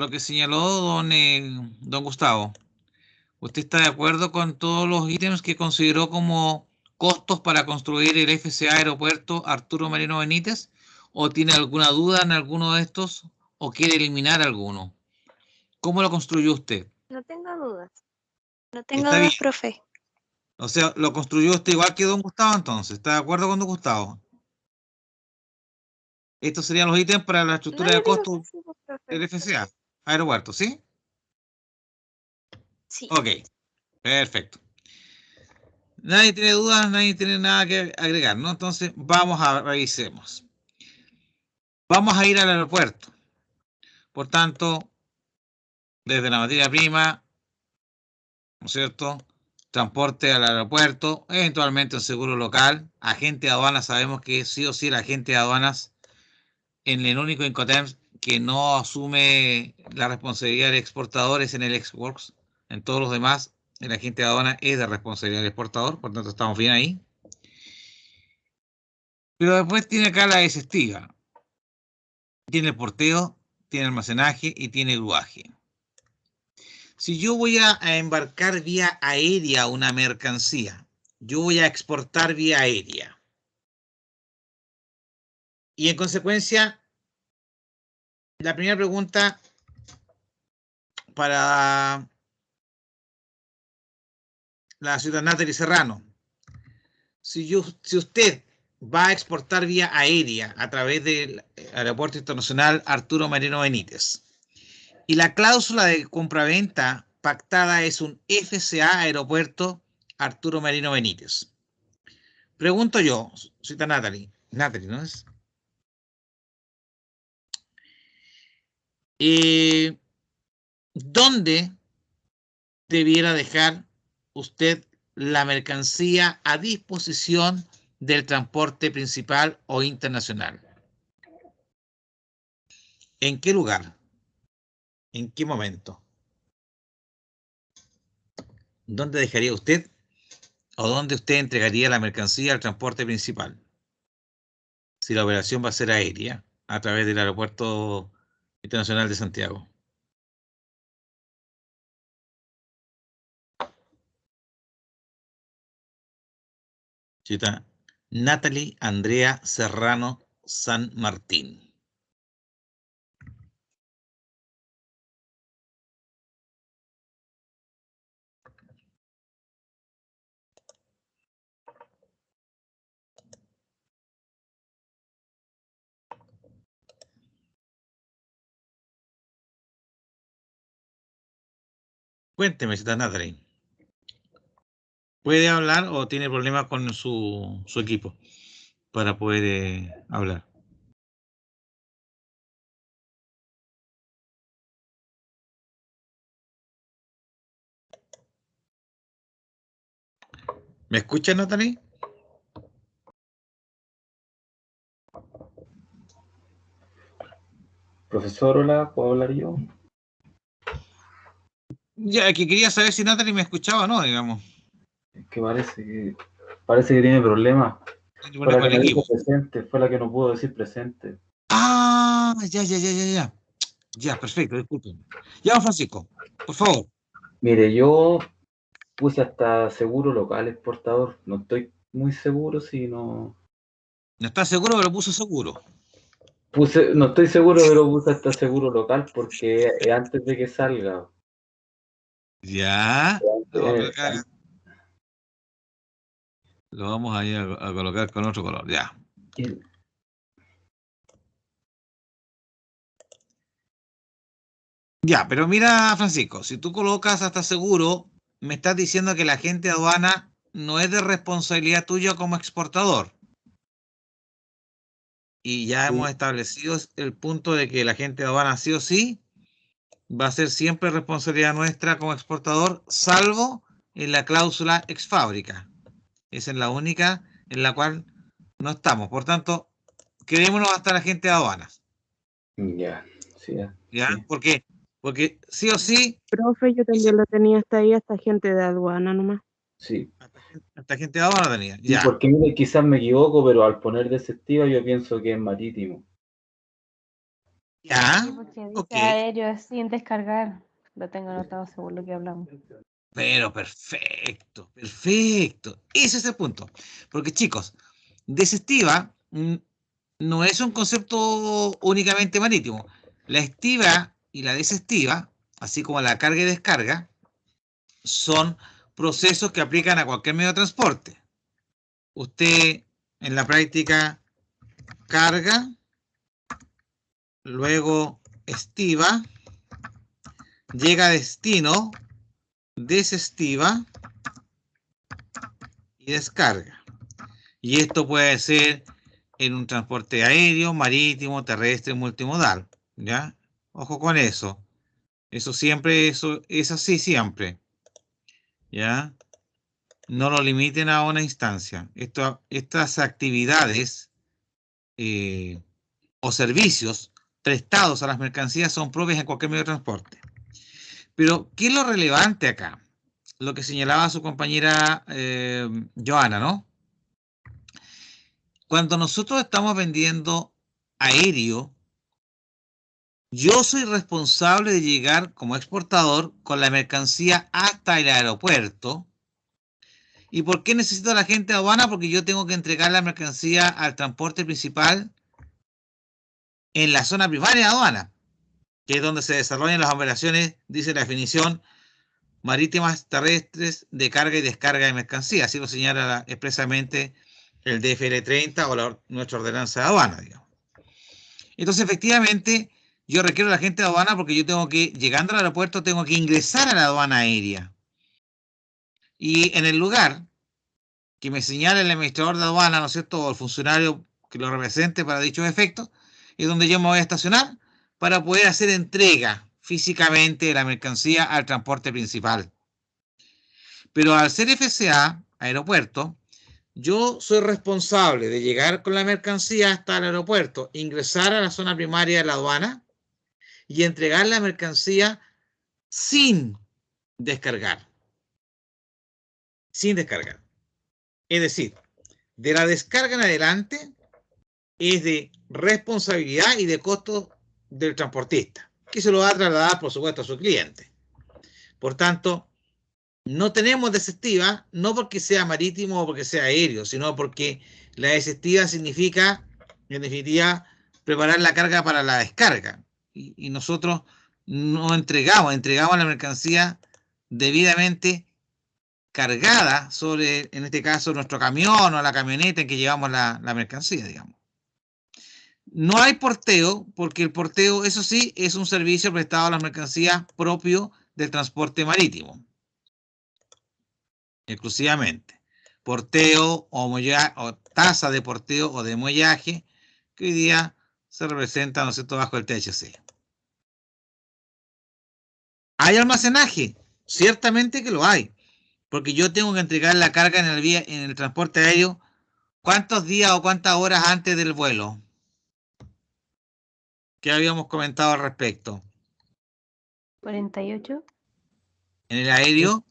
lo que señaló don Gustavo, ¿usted está de acuerdo con todos los ítems que consideró como costos para construir el FCA Aeropuerto Arturo Merino Benítez? ¿O tiene alguna duda en alguno de estos? ¿O quiere eliminar alguno? ¿Cómo lo construyó usted? No tengo dudas. No tengo Está bien. dudas, profe. O sea, lo construyó usted igual que don Gustavo entonces. ¿Está de acuerdo con don Gustavo? Estos serían los ítems para la No, estructura yo de digo costo que sí, pues, profe. del FCA Aeropuerto, ¿sí? Sí. Ok, perfecto. Nadie tiene dudas, nadie tiene nada que agregar, ¿no? Entonces, vamos a revisemos. Vamos a ir al aeropuerto. Por tanto, desde la materia prima, ¿no es cierto? Transporte al aeropuerto, eventualmente un seguro local, agente de aduanas, sabemos que sí o sí el agente de aduanas, en el único Incoterms que no asume la responsabilidad de exportadores en el Exworks, en todos los demás, el agente de aduanas es de responsabilidad del exportador, por tanto estamos bien ahí. Pero después tiene acá la desestiga. Tiene el porteo, tiene almacenaje y tiene gruaje. Si yo voy a embarcar vía aérea una mercancía, yo voy a exportar vía aérea. Y en consecuencia, la primera pregunta para la ciudadana Natalie Serrano. Si usted va a exportar vía aérea a través del Aeropuerto Internacional Arturo Merino Benítez y la cláusula de compraventa pactada es un FCA Aeropuerto Arturo Merino Benítez. Pregunto yo, cita Natalie, ¿no es? ¿Dónde debiera dejar usted la mercancía a disposición del transporte principal o internacional? ¿En qué lugar? ¿En qué momento? ¿Dónde dejaría usted o dónde usted entregaría la mercancía al transporte principal? Si la operación va a ser aérea a través del Aeropuerto Internacional de Santiago. Cita Natalie Andrea Serrano San Martín. Cuénteme, cita Natalie. ¿Puede hablar o tiene problemas con su equipo para poder hablar? ¿Me escucha, Natalie? Profesor, hola, ¿puedo hablar yo? Ya, que quería saber si Natalie me escuchaba o no, digamos. Es que parece que tiene problemas. Tiene Fue problemas la con que el me dijo equipo. presente, fue la que no pudo decir presente. Ah, ya. Ya, perfecto, disculpen. Ya, Francisco, por favor. Mire, yo puse hasta seguro local exportador. No estoy muy seguro si no... No está seguro, pero puso seguro. No estoy seguro, pero puse hasta seguro local porque antes de que salga. Ya. No, pero Eh, acá lo vamos a ir a colocar con otro color. Ya. eh, Ya, pero mira, Francisco, si tú colocas hasta seguro, me estás diciendo que la agente de aduana no es de responsabilidad tuya como exportador. Y ya hemos establecido el punto de que la agente de aduana sí o sí va a ser siempre responsabilidad nuestra como exportador, salvo en la cláusula ex fábrica. Esa es la única en la cual no estamos. Por tanto, quedémonos hasta la gente de aduanas. Ya, sí, ¿Ya? sí. Porque sí o sí, Profe, yo también lo tenía hasta ahí, hasta gente de aduana nomás. Sí. hasta gente de aduanas tenía. Y Ya. porque mire, quizás me equivoco, pero al poner desestiva yo pienso que es marítimo. Ya. Sí, porque dice Ok. aéreo es sin descargar. Lo tengo anotado según lo que hablamos. Pero perfecto, perfecto. Ese es el punto. Porque chicos, desestiva no es un concepto únicamente marítimo. La estiva y la desestiva, así como la carga y descarga, son procesos que aplican a cualquier medio de transporte. Usted en la práctica carga, luego estiva, llega a destino, desestiva y descarga. Y esto puede ser en un transporte aéreo, marítimo, terrestre, multimodal. ¿Ya? Ojo con eso. Eso siempre, eso es así siempre. ¿Ya? No lo limiten a una instancia. Estas actividades o servicios prestados a las mercancías son propias en cualquier medio de transporte. Pero, ¿qué es lo relevante acá? Lo que señalaba su compañera Joana, ¿no? Cuando nosotros estamos vendiendo aéreo, yo soy responsable de llegar como exportador con la mercancía hasta el aeropuerto. ¿Y por qué necesito a la gente de aduana? Porque yo tengo que entregar la mercancía al transporte principal en la zona primaria de aduana, que es donde se desarrollan las operaciones, dice la definición, marítimas terrestres de carga y descarga de mercancía. Así lo señala expresamente el DFL 30 o nuestra ordenanza de aduana, digamos. Entonces, efectivamente, yo requiero a la gente de aduana porque yo tengo que, llegando al aeropuerto, tengo que ingresar a la aduana aérea. Y en el lugar que me señala el administrador de aduana, ¿no es cierto?, o el funcionario que lo represente para dichos efectos, es donde yo me voy a estacionar para poder hacer entrega físicamente de la mercancía al transporte principal. Pero al ser FCA, aeropuerto, yo soy responsable de llegar con la mercancía hasta el aeropuerto, ingresar a la zona primaria de la aduana y entregar la mercancía sin descargar. Sin descargar. Es decir, de la descarga en adelante es de responsabilidad y de costo del transportista, que se lo va a trasladar, por supuesto, a su cliente. Por tanto, no tenemos desestiva, no porque sea marítimo o porque sea aéreo, sino porque la desestiva significa, en definitiva, preparar la carga para la descarga. Y nosotros no entregamos la mercancía debidamente cargada sobre, en este caso, nuestro camión o la camioneta en que llevamos la mercancía, digamos. No hay porteo, porque el porteo, eso sí, es un servicio prestado a las mercancías propio del transporte marítimo. Exclusivamente. Porteo o tasa de porteo o de muellaje, que hoy día se representa, ¿no es cierto?, bajo el THC. ¿Hay almacenaje? Ciertamente que lo hay, porque yo tengo que entregar la carga en el transporte aéreo, ¿cuántos días o cuántas horas antes del vuelo? ¿Qué habíamos comentado al respecto? 48. En el aéreo,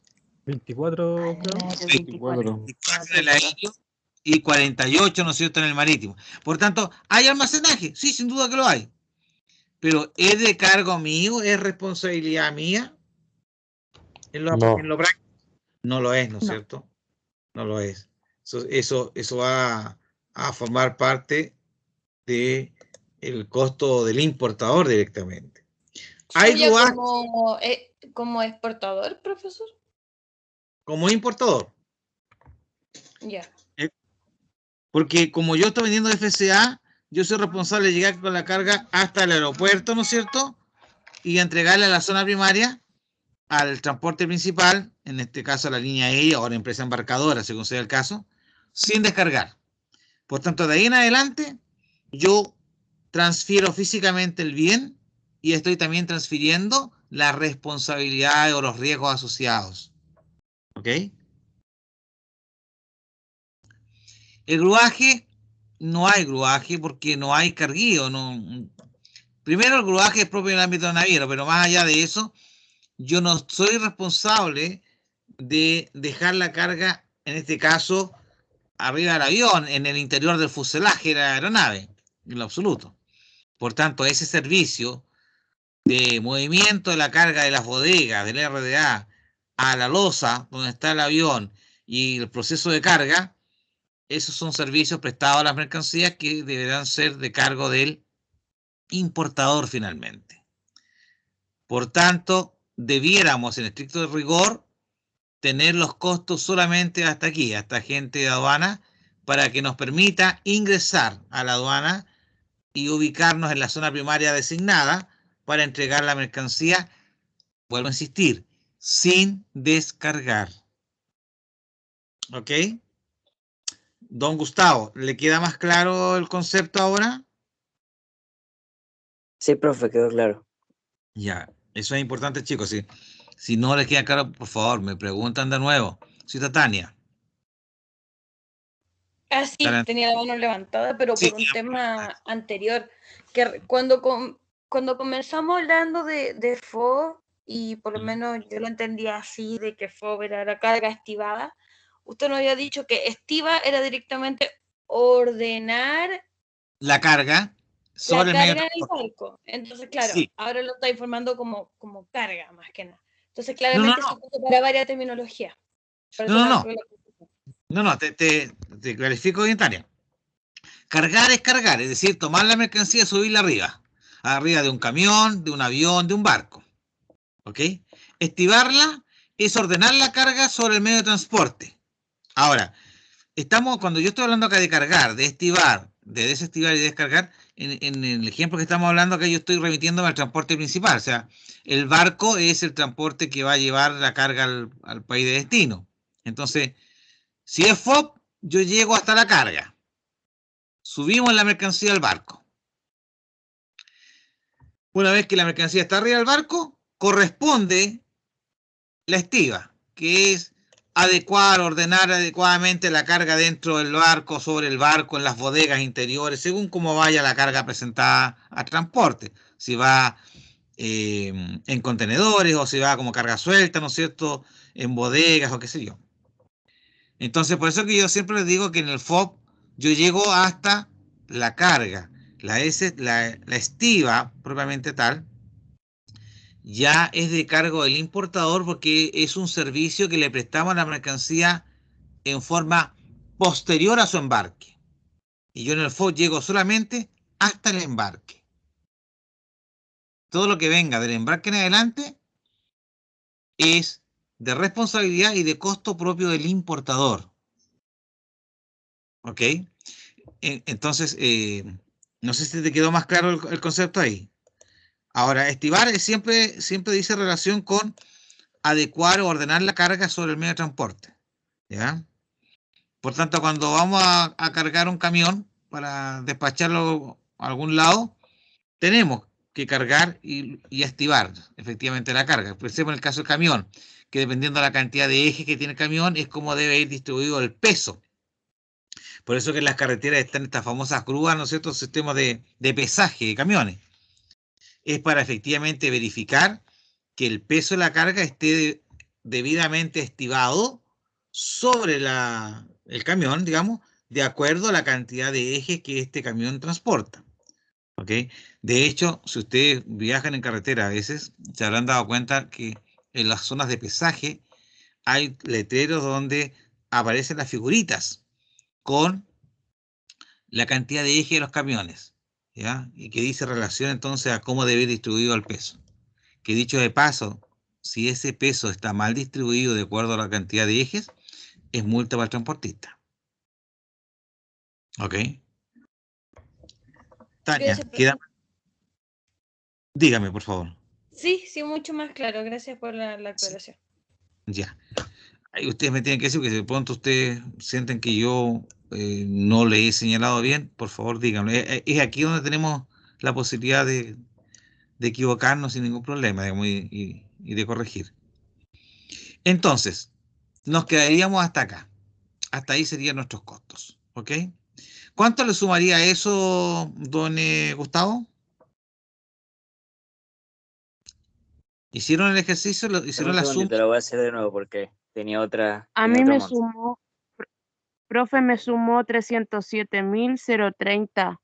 24, creo. 24. 24 en el aéreo y 48, ¿no es cierto?, en el marítimo. Por tanto, ¿hay almacenaje? Sí, sin duda que lo hay. Pero ¿es de cargo mío? ¿Es responsabilidad mía? En lo práctico. No lo es, ¿no es cierto? No lo es. Eso va a formar parte de el costo del importador directamente. Hay ¿Suya grúas como exportador, profesor? como importador. Ya. Porque como yo estoy vendiendo FCA, yo soy responsable de llegar con la carga hasta el aeropuerto, ¿no es cierto? Y entregarle a la zona primaria, al transporte principal, en este caso a la línea aérea o a la empresa embarcadora, según sea el caso, sin descargar. Por tanto, de ahí en adelante, yo transfiero físicamente el bien y estoy también transfiriendo la responsabilidad o los riesgos asociados. ¿Ok? El gruaje no hay gruaje porque no hay carguío. No. Primero, el gruaje es propio del ámbito naviero, pero más allá de eso, yo no soy responsable de dejar la carga, en este caso, arriba del avión, en el interior del fuselaje de la aeronave, en lo absoluto. Por tanto, ese servicio de movimiento de la carga de las bodegas del RDA a la losa donde está el avión y el proceso de carga, esos son servicios prestados a las mercancías que deberán ser de cargo del importador finalmente. Por tanto, debiéramos en estricto rigor tener los costos solamente hasta aquí, hasta agente de aduana, para que nos permita ingresar a la aduana y ubicarnos en la zona primaria designada para entregar la mercancía, vuelvo a insistir, sin descargar. ¿Ok? Don Gustavo, ¿le queda más claro el concepto ahora? Sí, profe, quedó claro. Ya, eso es importante, chicos. Si no les queda claro, por favor, me preguntan de nuevo. Sí, Tania. Ah, sí, Tania. tenía la mano levantada, pero Sí, por un tema anterior, que cuando comenzamos hablando de FOB, y por lo menos yo lo entendía así, de que FOB era la carga estivada, usted nos había dicho que estiva era directamente ordenar la carga sobre la el medio carga de en el transporte. barco. Entonces, claro, Sí. ahora lo está informando como carga, más que nada. Entonces, No, claramente no, se ocupa para varias terminologías. Por eso no. No, te clarifico bien, Tania. Cargar es cargar, es decir, tomar la mercancía y subirla arriba de un camión, de un avión, de un barco. ¿Ok? Estivarla es ordenar la carga sobre el medio de transporte. Ahora, cuando yo estoy hablando acá de cargar, de estivar, de desestivar y de descargar, en el ejemplo que estamos hablando acá yo estoy remitiéndome al transporte principal. O sea, el barco es el transporte que va a llevar la carga al país de destino. Entonces, si es FOB, yo llego hasta la carga. Subimos la mercancía al barco. Una vez que la mercancía está arriba del barco, corresponde la estiva, que es adecuar, ordenar adecuadamente la carga dentro del barco, sobre el barco, en las bodegas interiores, según cómo vaya la carga presentada a transporte. Si va en contenedores o si va como carga suelta, ¿no es cierto?, en bodegas o qué sé yo. Entonces, por eso que yo siempre les digo que en el FOB yo llego hasta la carga. La estiva, propiamente tal, ya es de cargo del importador porque es un servicio que le prestamos a la mercancía en forma posterior a su embarque. Y yo en el FOB llego solamente hasta el embarque. Todo lo que venga del embarque en adelante es de responsabilidad y de costo propio del importador. ¿Ok? Entonces, no sé si te quedó más claro el concepto ahí. Ahora, estivar siempre dice relación con adecuar o ordenar la carga sobre el medio de transporte. ¿Ya? Por tanto, cuando vamos a cargar un camión para despacharlo a algún lado, tenemos que cargar y estivar efectivamente la carga. Pensemos en el caso del camión, que dependiendo de la cantidad de ejes que tiene el camión, es como debe ir distribuido el peso. Por eso que en las carreteras están estas famosas grúas, ¿no es cierto?, sistemas de pesaje de camiones. Es para efectivamente verificar que el peso de la carga esté debidamente estivado sobre el camión, digamos, de acuerdo a la cantidad de ejes que este camión transporta. ¿Ok? De hecho, si ustedes viajan en carretera a veces, se habrán dado cuenta que en las zonas de pesaje hay letreros donde aparecen las figuritas con la cantidad de ejes de los camiones, ¿ya? Y que dice relación entonces a cómo debe ir distribuido el peso. Que dicho de paso, si ese peso está mal distribuido de acuerdo a la cantidad de ejes, es multa para el transportista. ¿Ok? Tania, dígame, por favor. Sí, mucho más claro. Gracias por la aclaración. Ya. Ahí ustedes me tienen que decir que si de pronto ustedes sienten que yo no le he señalado bien, por favor díganme. Es aquí donde tenemos la posibilidad de equivocarnos sin ningún problema, digamos, y de corregir. Entonces, nos quedaríamos hasta acá. Hasta ahí serían nuestros costos. ¿Ok? ¿Cuánto le sumaría eso, don Gustavo? ¿Hicieron el ejercicio? Dame ¿Hicieron un la segundito, suma? lo voy a hacer de nuevo porque tenía A tenía mí otro me monto. sumó, profe, me sumó 307.030.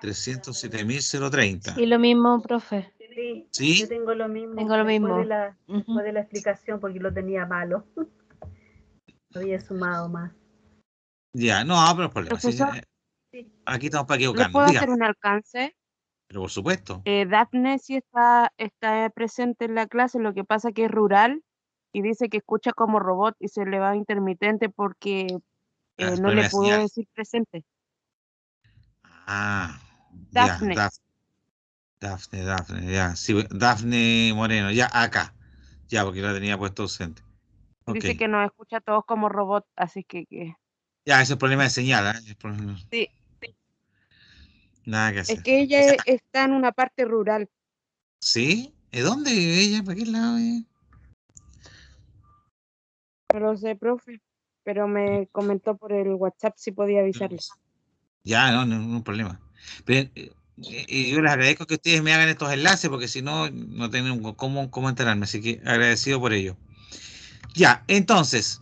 307.030. Sí, lo mismo, profe. Sí, ¿Sí? yo tengo lo mismo. Tengo lo mismo. Después de la explicación, porque lo tenía malo. Había sumado más. Ya, no, pero no es problema. Sí, Profesor, aquí estamos para ¿le equivocarnos. puedo Diga, hacer un alcance? pero por supuesto. Dafne sí está presente en la clase, lo que pasa que es rural y dice que escucha como robot y se le va intermitente porque El no problema le de pudo señal. decir presente. Ah, ya, Dafne. Dafne, ya. Sí, Dafne Moreno, ya, acá. Ya, porque la tenía puesto ausente. Ok. Dice que nos escucha a todos como robot, así que Ya, ese es el problema de señal, ¿eh? sí, Nada que es hacer. que ella está en una parte rural. ¿Sí? ¿De dónde vive ella? ¿Para qué lado vive? No lo sé, profe, pero me comentó por el WhatsApp si podía avisarle. Ya, no, no, problema. Pero, yo les agradezco que ustedes me hagan estos enlaces porque si no, no tengo cómo enterarme. Así que agradecido por ello. Ya, entonces.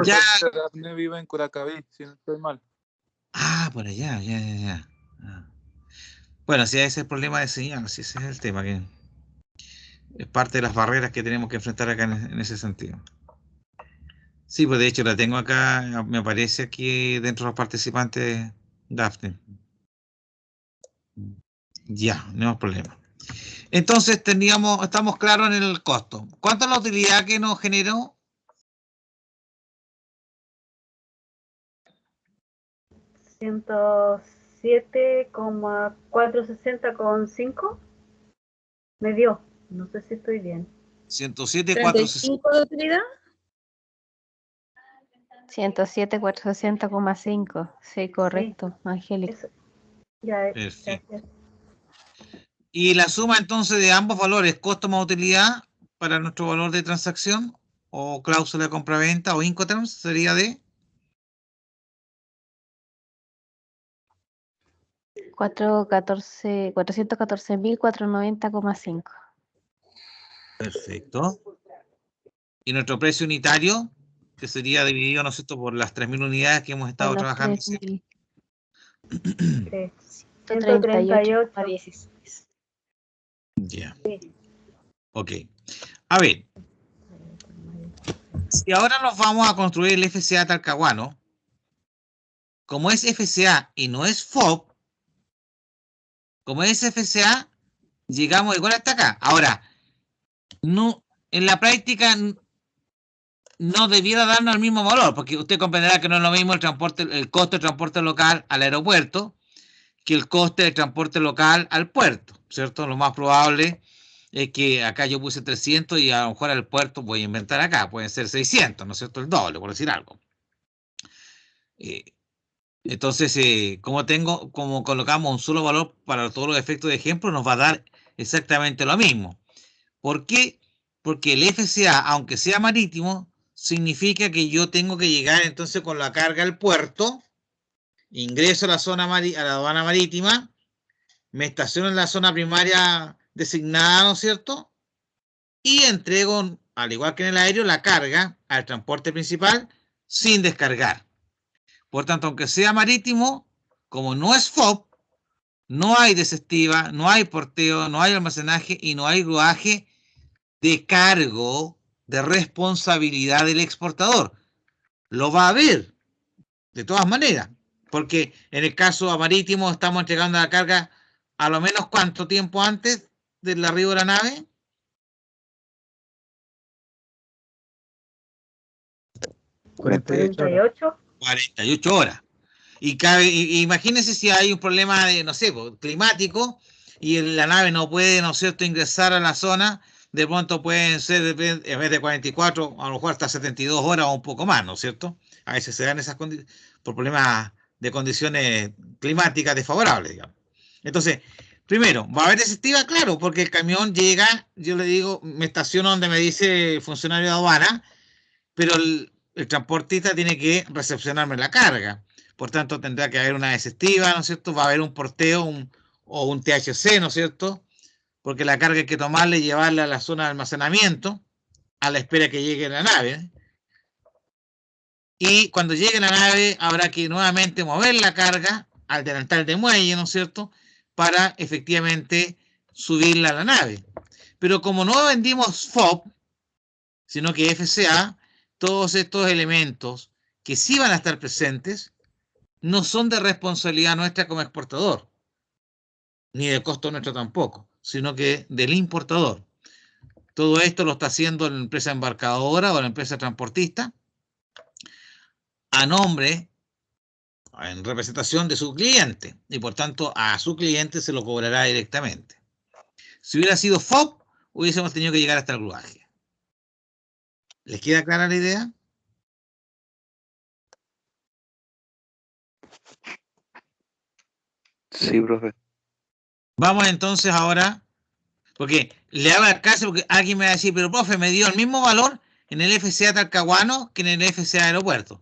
Ya. Daphne vive en Curacaví, si no estoy mal. Ah, por allá, ya. Ah. Bueno, si ese es el problema de señal, si ese es el tema, que es parte de las barreras que tenemos que enfrentar acá en ese sentido. Sí, pues de hecho la tengo acá, me aparece aquí dentro de los participantes Daphne. Ya, no hay problema. Entonces estamos claros en el costo. ¿Cuánto es la utilidad que nos generó? 107,460,5 me dio. No sé si estoy bien. 107,460. ¿35 de utilidad? 107,460,5. Sí, correcto, Angélica. Eso. Ya, Perfecto. gracias. Y la suma entonces de ambos valores, costo más utilidad, para nuestro valor de transacción, o cláusula de compraventa, o Incoterms, sería de 414.490,5. perfecto. Y nuestro precio unitario, que sería dividido, ¿no es cierto?, por las 3.000 unidades que hemos estado Por los trabajando. 138,16. Ya. Ok. A ver. Si ahora nos vamos a construir el FCA Talcahuano, como es FCA y no es FOB, como es FCA, llegamos igual hasta acá. Ahora, no, en la práctica no debiera darnos el mismo valor, porque usted comprenderá que no es lo mismo el costo de transporte local al aeropuerto que el coste de transporte local al puerto, ¿cierto? Lo más probable es que acá yo puse 300 y a lo mejor al puerto voy a inventar acá, pueden ser 600, ¿no es cierto? El doble, por decir algo. Entonces, como colocamos un solo valor para todos los efectos de ejemplo, nos va a dar exactamente lo mismo. ¿Por qué? Porque el FCA, aunque sea marítimo, significa que yo tengo que llegar entonces con la carga al puerto, ingreso a la a la aduana marítima, me estaciono en la zona primaria designada, ¿no es cierto? Y entrego, al igual que en el aéreo, la carga al transporte principal sin descargar. Por tanto, aunque sea marítimo, como no es FOB, no hay desestiva, no hay porteo, no hay almacenaje y no hay gruaje de cargo de responsabilidad del exportador. Lo va a haber, de todas maneras, porque en el caso marítimo estamos entregando la carga a lo menos ¿cuánto tiempo antes del arribo de la nave? 48. 48 horas. Y imagínense si hay un problema de, no sé, climático y la nave no puede, ¿no es cierto?, ingresar a la zona, de pronto pueden ser, en vez de 44, a lo mejor hasta 72 horas o un poco más, ¿no es cierto? A veces se dan esas condiciones por problemas de condiciones climáticas desfavorables, digamos. Entonces, primero, ¿va a haber desestiva? Claro, porque el camión llega, yo le digo, me estaciono donde me dice el funcionario de aduana, pero el transportista tiene que recepcionarme la carga. por tanto tendrá que haber una desestiva, ¿no es cierto? Va a haber un porteo o un THC, ¿no es cierto? Porque la carga hay que tomarla y llevarla a la zona de almacenamiento a la espera que llegue la nave. Y cuando llegue la nave habrá que nuevamente mover la carga al delantal de muelle, ¿no es cierto? Para efectivamente subirla a la nave. Pero como no vendimos FOB, sino que FCA, todos estos elementos que sí van a estar presentes no son de responsabilidad nuestra como exportador, ni de costo nuestro tampoco, sino que del importador. Todo esto lo está haciendo la empresa embarcadora o la empresa transportista a nombre, en representación de su cliente, y por tanto a su cliente se lo cobrará directamente. Si hubiera sido FOB, hubiésemos tenido que llegar hasta el gruaje. ¿Les queda clara la idea? Sí, profe. Vamos entonces ahora, porque le hago caso, porque alguien me va a decir, pero profe, me dio el mismo valor en el FCA Talcahuano que en el FCA Aeropuerto.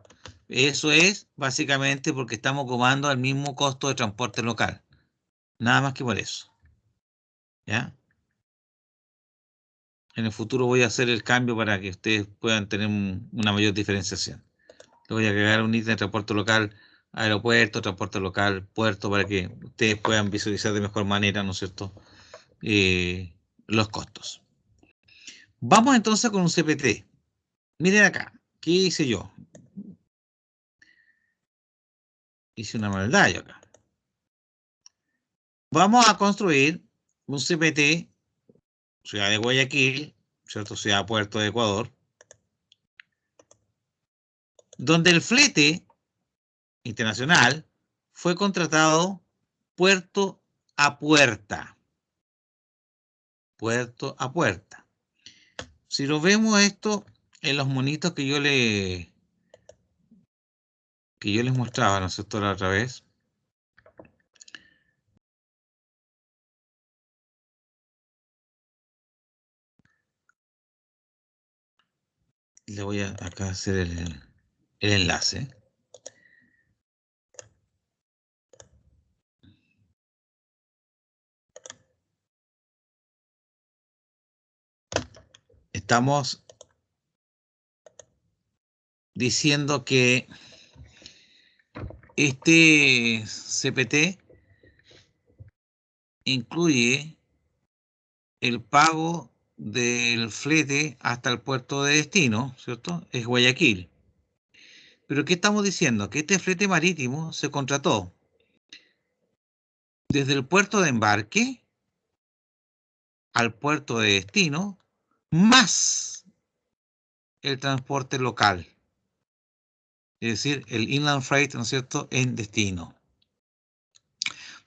Eso es básicamente porque estamos cobrando el mismo costo de transporte local. Nada más que por eso. ¿Ya? En el futuro voy a hacer el cambio para que ustedes puedan tener una mayor diferenciación. Le voy a agregar un ítem de transporte local, aeropuerto, transporte local, puerto, para que ustedes puedan visualizar de mejor manera, ¿no es cierto?, los costos. Vamos entonces con un CPT. Miren acá, ¿qué hice yo? Hice una maldad yo acá. Vamos a construir un CPT, ciudad de Guayaquil, ¿cierto? Ciudad Puerto de Ecuador, donde el flete internacional fue contratado puerto a puerta. Puerto a puerta. Si lo vemos esto en los monitos que yo les mostraba, ¿no es cierto?, la otra vez. Le voy a acá hacer el enlace. Estamos diciendo que este CPT incluye el pago del flete hasta el puerto de destino, ¿cierto? Es Guayaquil. Pero ¿qué estamos diciendo? Que este flete marítimo se contrató desde el puerto de embarque al puerto de destino, más el transporte local. Es decir, el inland freight, ¿no es cierto?, en destino.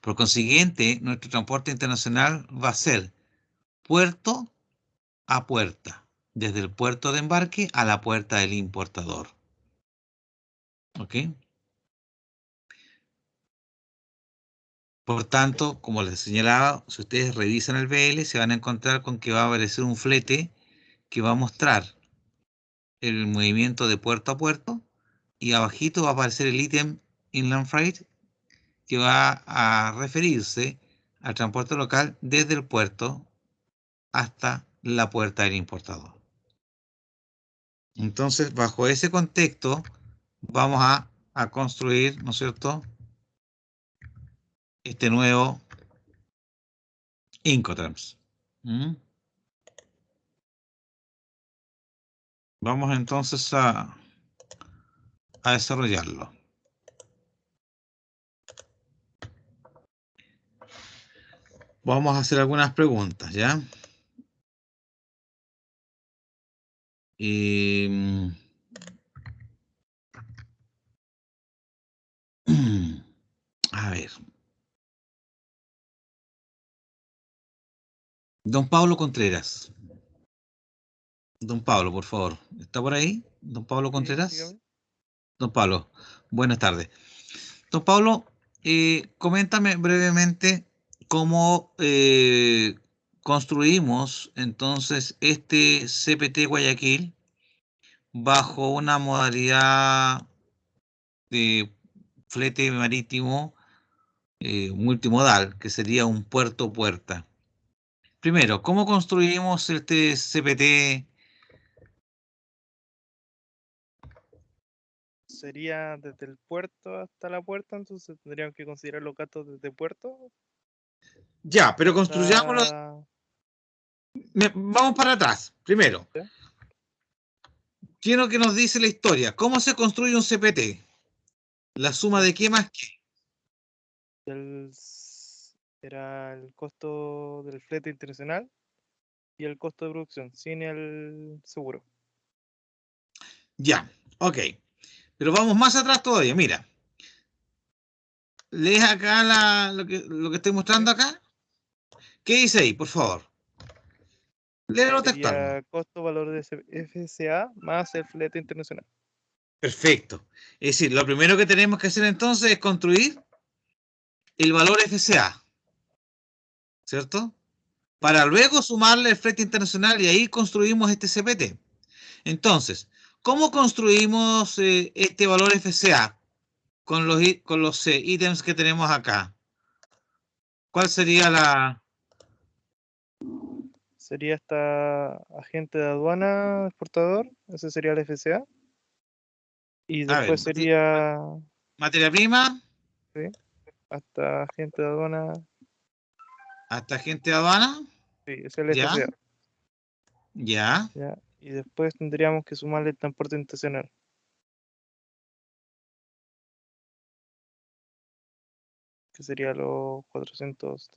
Por consiguiente, nuestro transporte internacional va a ser puerto a puerta, desde el puerto de embarque a la puerta del importador. ¿Ok? Por tanto, como les señalaba, si ustedes revisan el BL, se van a encontrar con que va a aparecer un flete que va a mostrar el movimiento de puerto a puerto, y abajito va a aparecer el ítem Inland Freight, que va a referirse al transporte local desde el puerto hasta la puerta del importador. Entonces, bajo ese contexto, vamos a construir, ¿no es cierto?, este nuevo Incoterms. Vamos entonces a desarrollarlo. Vamos a hacer algunas preguntas, ¿ya? A ver. Don Pablo Contreras. Don Pablo, por favor. ¿Está por ahí? Don Pablo Contreras. Sí, Don Pablo, buenas tardes. Don Pablo, coméntame brevemente cómo construimos entonces este CPT Guayaquil bajo una modalidad de flete marítimo multimodal, que sería un puerto-puerta. Primero, ¿cómo construimos este CPT? Sería desde el puerto hasta la puerta, entonces tendríamos que considerar los gastos desde puerto. Ya, pero construyámoslo. hasta- Vamos para atrás. Primero, ¿Sí? quiero que nos dice la historia. ¿Cómo se construye un CPT? ¿La suma de qué más qué? Era el costo del flete internacional y el costo de producción, sin el seguro. Ya, ok. Pero vamos más atrás todavía. Mira. ¿Lees acá lo que estoy mostrando acá? ¿Qué dice ahí, por favor? Léelo textual. Sería costo valor de FCA más el flete internacional. Perfecto. Es decir, lo primero que tenemos que hacer entonces es construir el valor FCA, ¿cierto? Para luego sumarle el flete internacional y ahí construimos este CPT. Entonces, ¿cómo construimos este valor FCA con los ítems que tenemos acá? ¿Cuál sería la...? Sería hasta agente de aduana exportador, ese sería el FCA. Y A ver, después sería materia prima, hasta agente de aduana, hasta agente de aduana, sí, ese es el ya, FCA. ya. ¿Ya? Y después tendríamos que sumarle el transporte internacional. Que sería los 400.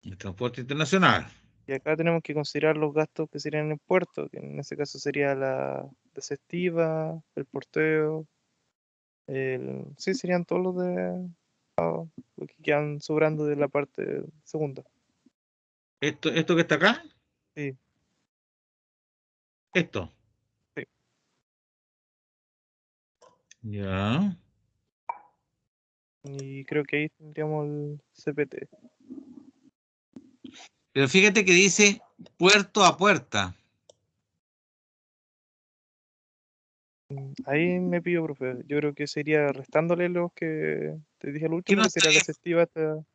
El transporte internacional. Y acá tenemos que considerar los gastos que serían en el puerto, que en ese caso sería la desestiva, el porteo, sí, serían todos los de lo que quedan sobrando de la parte segunda. ¿Esto que está acá? Sí. Esto. Sí. Ya. Y creo que ahí tendríamos el CPT. Pero fíjate que dice puerto a puerta. Ahí me pido, profe. Yo creo que sería restándole los que te dije al último, no que sería la estaría- estiva hasta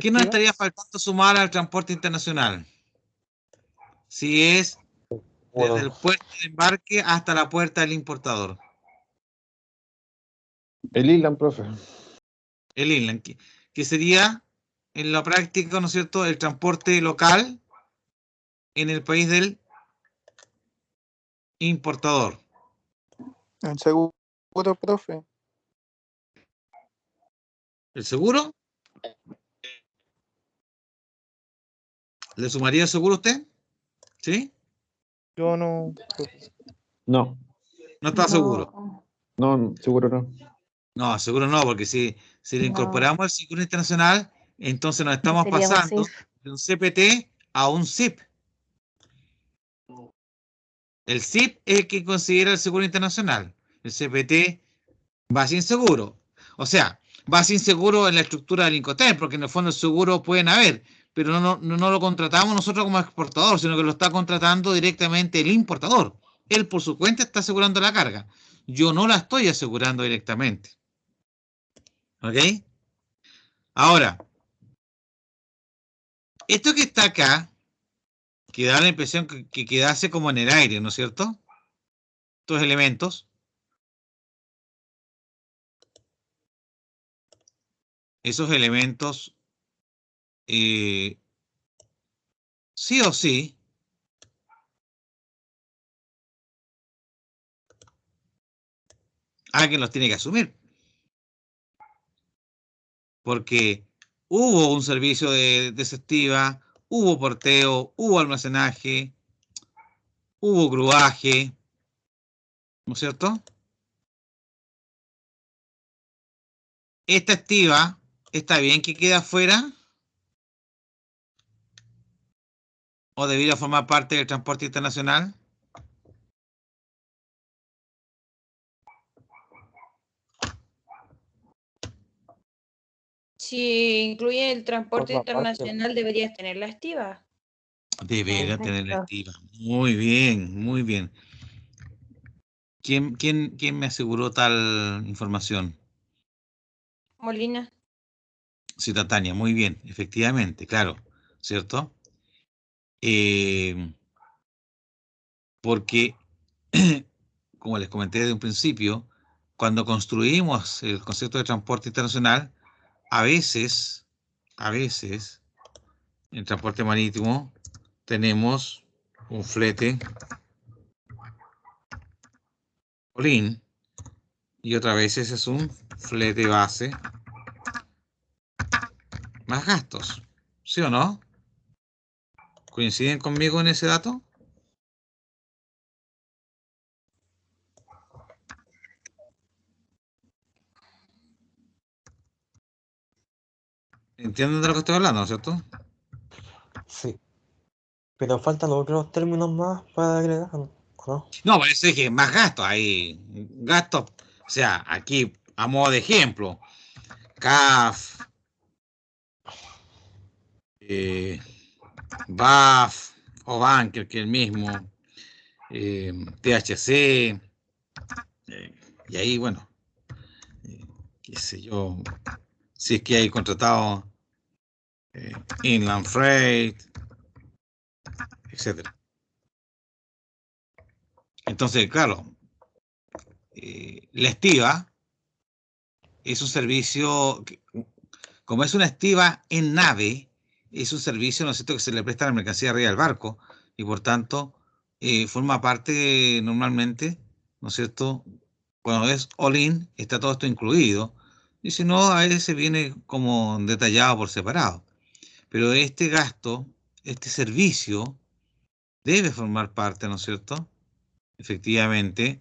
¿Qué nos estiva. estaría faltando sumar al transporte internacional? Si es desde el puerto de embarque hasta la puerta del importador. El Island, profe. El inland, que sería en la práctica, ¿no es cierto?, el transporte local en el país del importador. El seguro, profe. ¿El seguro? ¿Le sumaría el seguro a usted? ¿Sí? Yo no. No, ¿No está seguro? no, seguro no. No, seguro no, porque si le incorporamos el seguro internacional, entonces nos estamos Sería un pasando SIF. de un CPT a un SIP. El SIP es el que considera el seguro internacional. El CPT va sin seguro. O sea, va sin seguro en la estructura del Incoterm, porque en el fondo el seguro pueden haber, pero no lo contratamos nosotros como exportador, sino que lo está contratando directamente el importador. Él por su cuenta está asegurando la carga. Yo no la estoy asegurando directamente. ¿Ok? Ahora, esto que está acá, que da la impresión que quedase como en el aire, ¿no es cierto? Estos elementos. Esos elementos, sí o sí, alguien los tiene que asumir. Porque hubo un servicio de desestiva, hubo porteo, hubo almacenaje, hubo gruaje, ¿no es cierto? Esta estiva, ¿está bien que quede afuera? ¿O debiera formar parte del transporte internacional? Si incluye el transporte Forma parte. internacional, deberías tener la estiva. Debería tener la Perfecto. estiva. Muy bien, muy bien. ¿Quién me aseguró tal información? Molina. Sí, Tania, muy bien, efectivamente, claro, ¿cierto? Porque, como les comenté desde un principio, cuando construimos el concepto de transporte internacional, a veces, en transporte marítimo tenemos un flete all-in y otras veces es un flete base más gastos, ¿sí o no? ¿Coinciden conmigo en ese dato? ¿Entienden de lo que estoy hablando, no es cierto? Sí. Pero faltan otros términos más para agregar, ¿no? No, parece que más gastos hay. Gastos, o sea, aquí a modo de ejemplo, CAF, BAF o Banker, que es el mismo, THC, y ahí, bueno, qué sé yo, si es que hay contratado Inland Freight, etcétera. Entonces, claro, la estiva es un servicio, como es una estiva en nave, es un servicio, ¿no es cierto?, que se le presta a la mercancía arriba del barco y por tanto forma parte normalmente, ¿no es cierto?, cuando es all-in, está todo esto incluido, y si no, a veces viene como detallado por separado. Pero este gasto, este servicio, debe formar parte, ¿no es cierto?, efectivamente,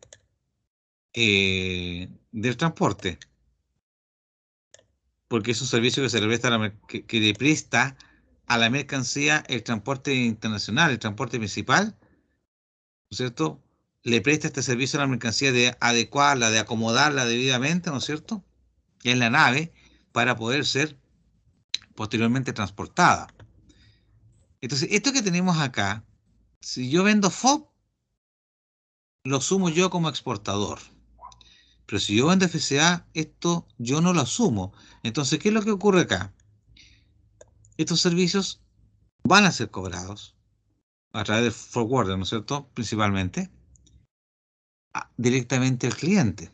del transporte, porque es un servicio que se le presta que le presta a la mercancía el transporte internacional, el transporte principal, ¿no es cierto? Le presta este servicio a la mercancía de adecuarla, de acomodarla debidamente, ¿no es cierto?, en la nave para poder ser posteriormente transportada. Entonces, esto que tenemos acá, si yo vendo FOB, lo sumo yo como exportador. Pero si yo vendo FCA, esto yo no lo asumo. Entonces, ¿qué es lo que ocurre acá? Estos servicios van a ser cobrados a través del forwarder, ¿no es cierto?, principalmente, directamente al cliente,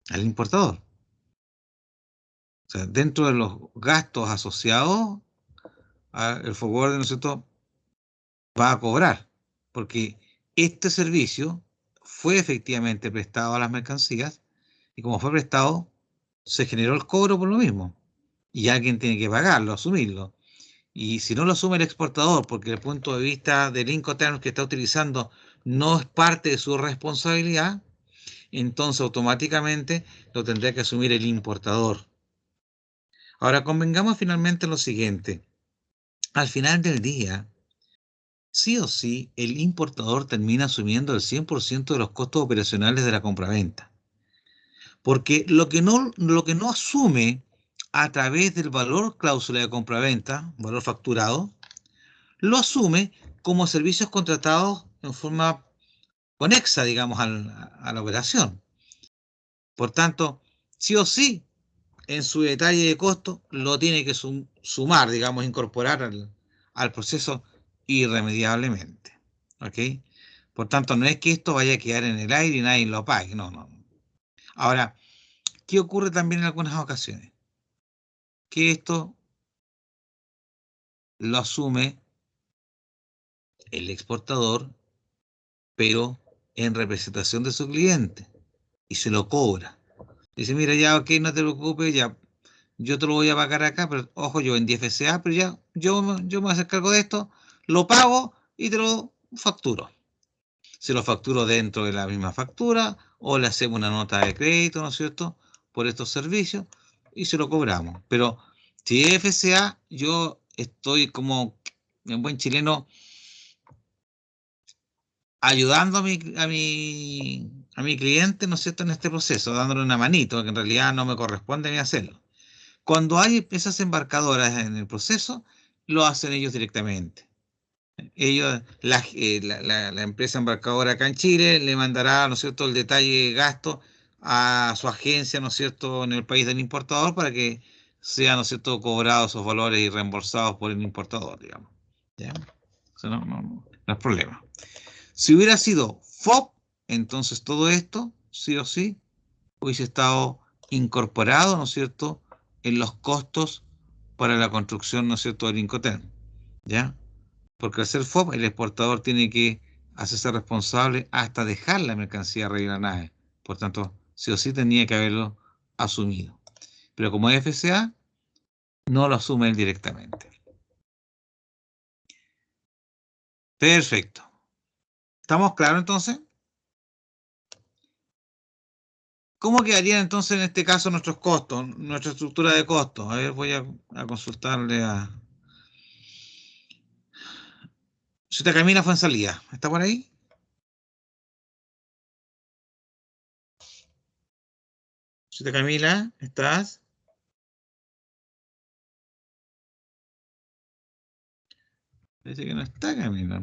al importador. O sea, dentro de los gastos asociados, el forwarder, ¿no es cierto?, va a cobrar, porque este servicio fue efectivamente prestado a las mercancías y como fue prestado, se generó el cobro por lo mismo. Y alguien tiene que pagarlo, asumirlo. Y si no lo asume el exportador, porque el punto de vista del Incoterms que está utilizando no es parte de su responsabilidad, entonces automáticamente lo tendría que asumir el importador. Ahora, convengamos finalmente lo siguiente. Al final del día, sí o sí, el importador termina asumiendo el 100% de los costos operacionales de la compraventa. Porque lo que no asume a través del valor cláusula de compraventa, valor facturado, lo asume como servicios contratados en forma conexa, digamos, a la operación. Por tanto, sí o sí, en su detalle de costo, lo tiene que sumar, digamos, incorporar al proceso irremediablemente. ¿Ok? Por tanto, no es que esto vaya a quedar en el aire y nadie lo pague. No, no. Ahora, ¿qué ocurre también en algunas ocasiones? Que esto lo asume el exportador, pero en representación de su cliente, y se lo cobra. Dice, mira, ya, ok, no te preocupes, ya, yo te lo voy a pagar acá, pero ojo, yo vendí FCA, pero ya, yo me voy a hacer cargo de esto, lo pago y te lo facturo. Se lo facturo dentro de la misma factura, o le hacemos una nota de crédito, ¿no es cierto?, por estos servicios, y se lo cobramos. Pero si es FCA, yo estoy como en buen chileno ayudando a mi cliente, ¿no es cierto?, en este proceso, dándole una manito, que en realidad no me corresponde a mí hacerlo. Cuando hay esas embarcadoras en el proceso, lo hacen ellos directamente. Ellos, la empresa embarcadora acá en Chile le mandará, ¿no es cierto?, el detalle de gasto a su agencia, ¿no es cierto?, en el país del importador para que sean, ¿no es cierto?, cobrados esos valores y reembolsados por el importador, digamos. ¿Ya? Eso no es problema. Si hubiera sido FOB, entonces todo esto, sí o sí, hubiese estado incorporado, ¿no es cierto?, en los costos para la construcción, ¿no es cierto?, del Incoterm, ¿ya? Porque al ser FOB, el exportador tiene que hacerse responsable hasta dejar la mercancía arriba de la nave. Por tanto, sí o sí tenía que haberlo asumido. Pero como es FCA, no lo asume él directamente. Perfecto. ¿Estamos claros entonces? ¿Cómo quedarían entonces en este caso nuestros costos, nuestra estructura de costos? A ver, voy a consultarle a... Señorita Camila Fuenzalía, ¿está por ahí? Señorita Camila, ¿estás? Parece que no está, Camila.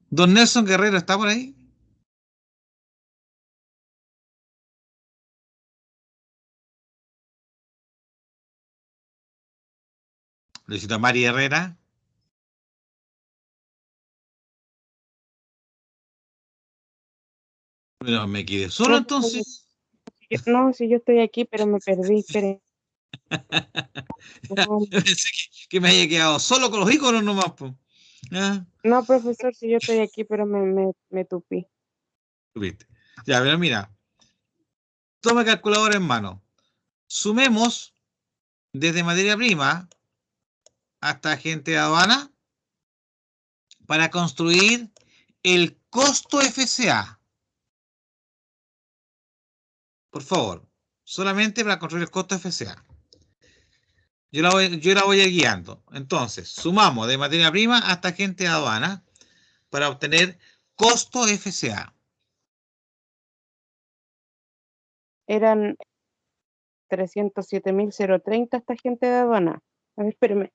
Don Nelson Guerrero, ¿está por ahí? Señorita María Herrera. Pero me quedé solo No, entonces. no, si yo estoy aquí, pero me perdí, espere. No, Pensé que me haya quedado solo con los íconos nomás, po. ¿Ah? no, profesor, si yo estoy aquí, pero me tupí. ¿Viste? Ya, pero mira. Toma calculadora en mano. Sumemos desde materia prima hasta agente de aduana para construir el costo FCA. Por favor, solamente para construir el costo FCA. Yo la voy a ir guiando. Entonces, sumamos de materia prima hasta agente de aduana para obtener costo FCA. Eran 307.030 esta gente de aduana. A ver, espéreme.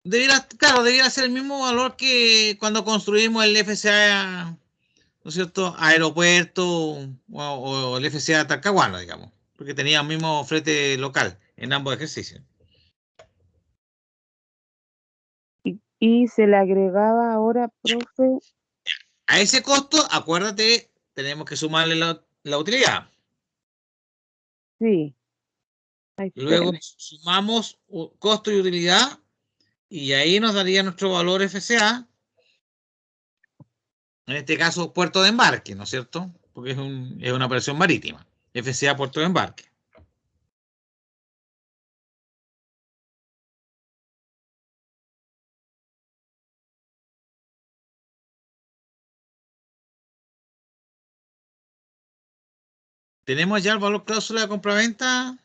Debiera ser el mismo valor que cuando construimos el FCA, ¿no es cierto?, aeropuerto o el FCA Talcahuano, digamos, porque tenía el mismo flete local en ambos ejercicios. Y se le agregaba ahora, profe. A ese costo, acuérdate, tenemos que sumarle la utilidad. Sí. Ay, Luego espéreme. sumamos costo y utilidad y ahí nos daría nuestro valor FCA. En este caso, puerto de embarque, ¿no es cierto? Porque es una operación marítima. FCA puerto de embarque. ¿Tenemos ya el valor cláusula de compraventa?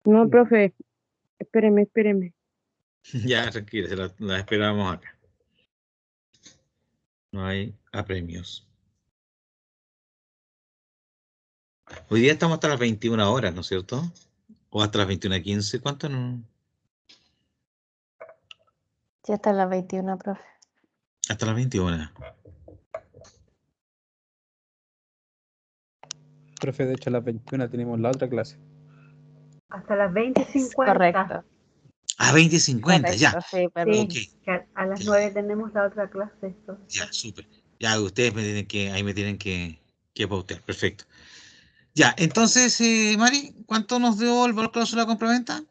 No, profe, espéreme. Ya, tranquila, la esperamos acá. No hay apremios. Hoy día estamos hasta las 21 horas, ¿no es cierto? O hasta las 21:15, ¿cuánto no? Ya está las 21, profe. Hasta las 21. Profe, de hecho a las 21 tenemos la otra clase. Hasta las 20:50. Correcto. A 20:50, ya. Correcto, sí, perdón. Ok, Que a las 9 tenemos la otra clase. Entonces. ya, súper. Ya, ustedes me tienen que pautear, perfecto. Ya, entonces, Mari, ¿cuánto nos dio el valor cláusula de compraventa?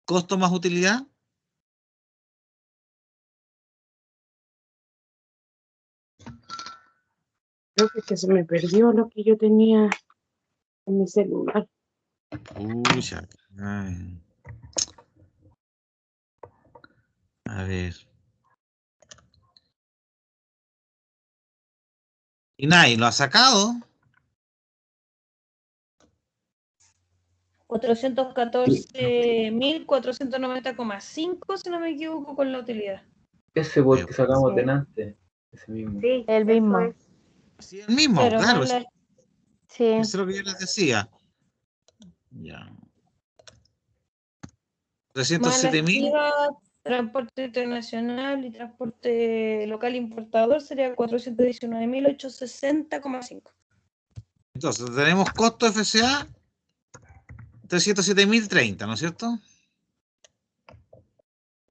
¿Costo más utilidad? Creo que se me perdió lo que yo tenía en mi celular. Pucha. Ay. A ver. Y nadie lo ha sacado. 414.490,5, si no me equivoco, con la utilidad. Ese fue el que sacamos Sí. delante. Ese mismo. Sí, El eso mismo. es. Sí, el mismo, Pero claro. más Eso Sí. es lo que yo les decía. Ya. Más la 307.000. activa, transporte internacional y transporte local importador sería 419.860,5. Entonces, tenemos costo FCA 307.030, ¿no es cierto?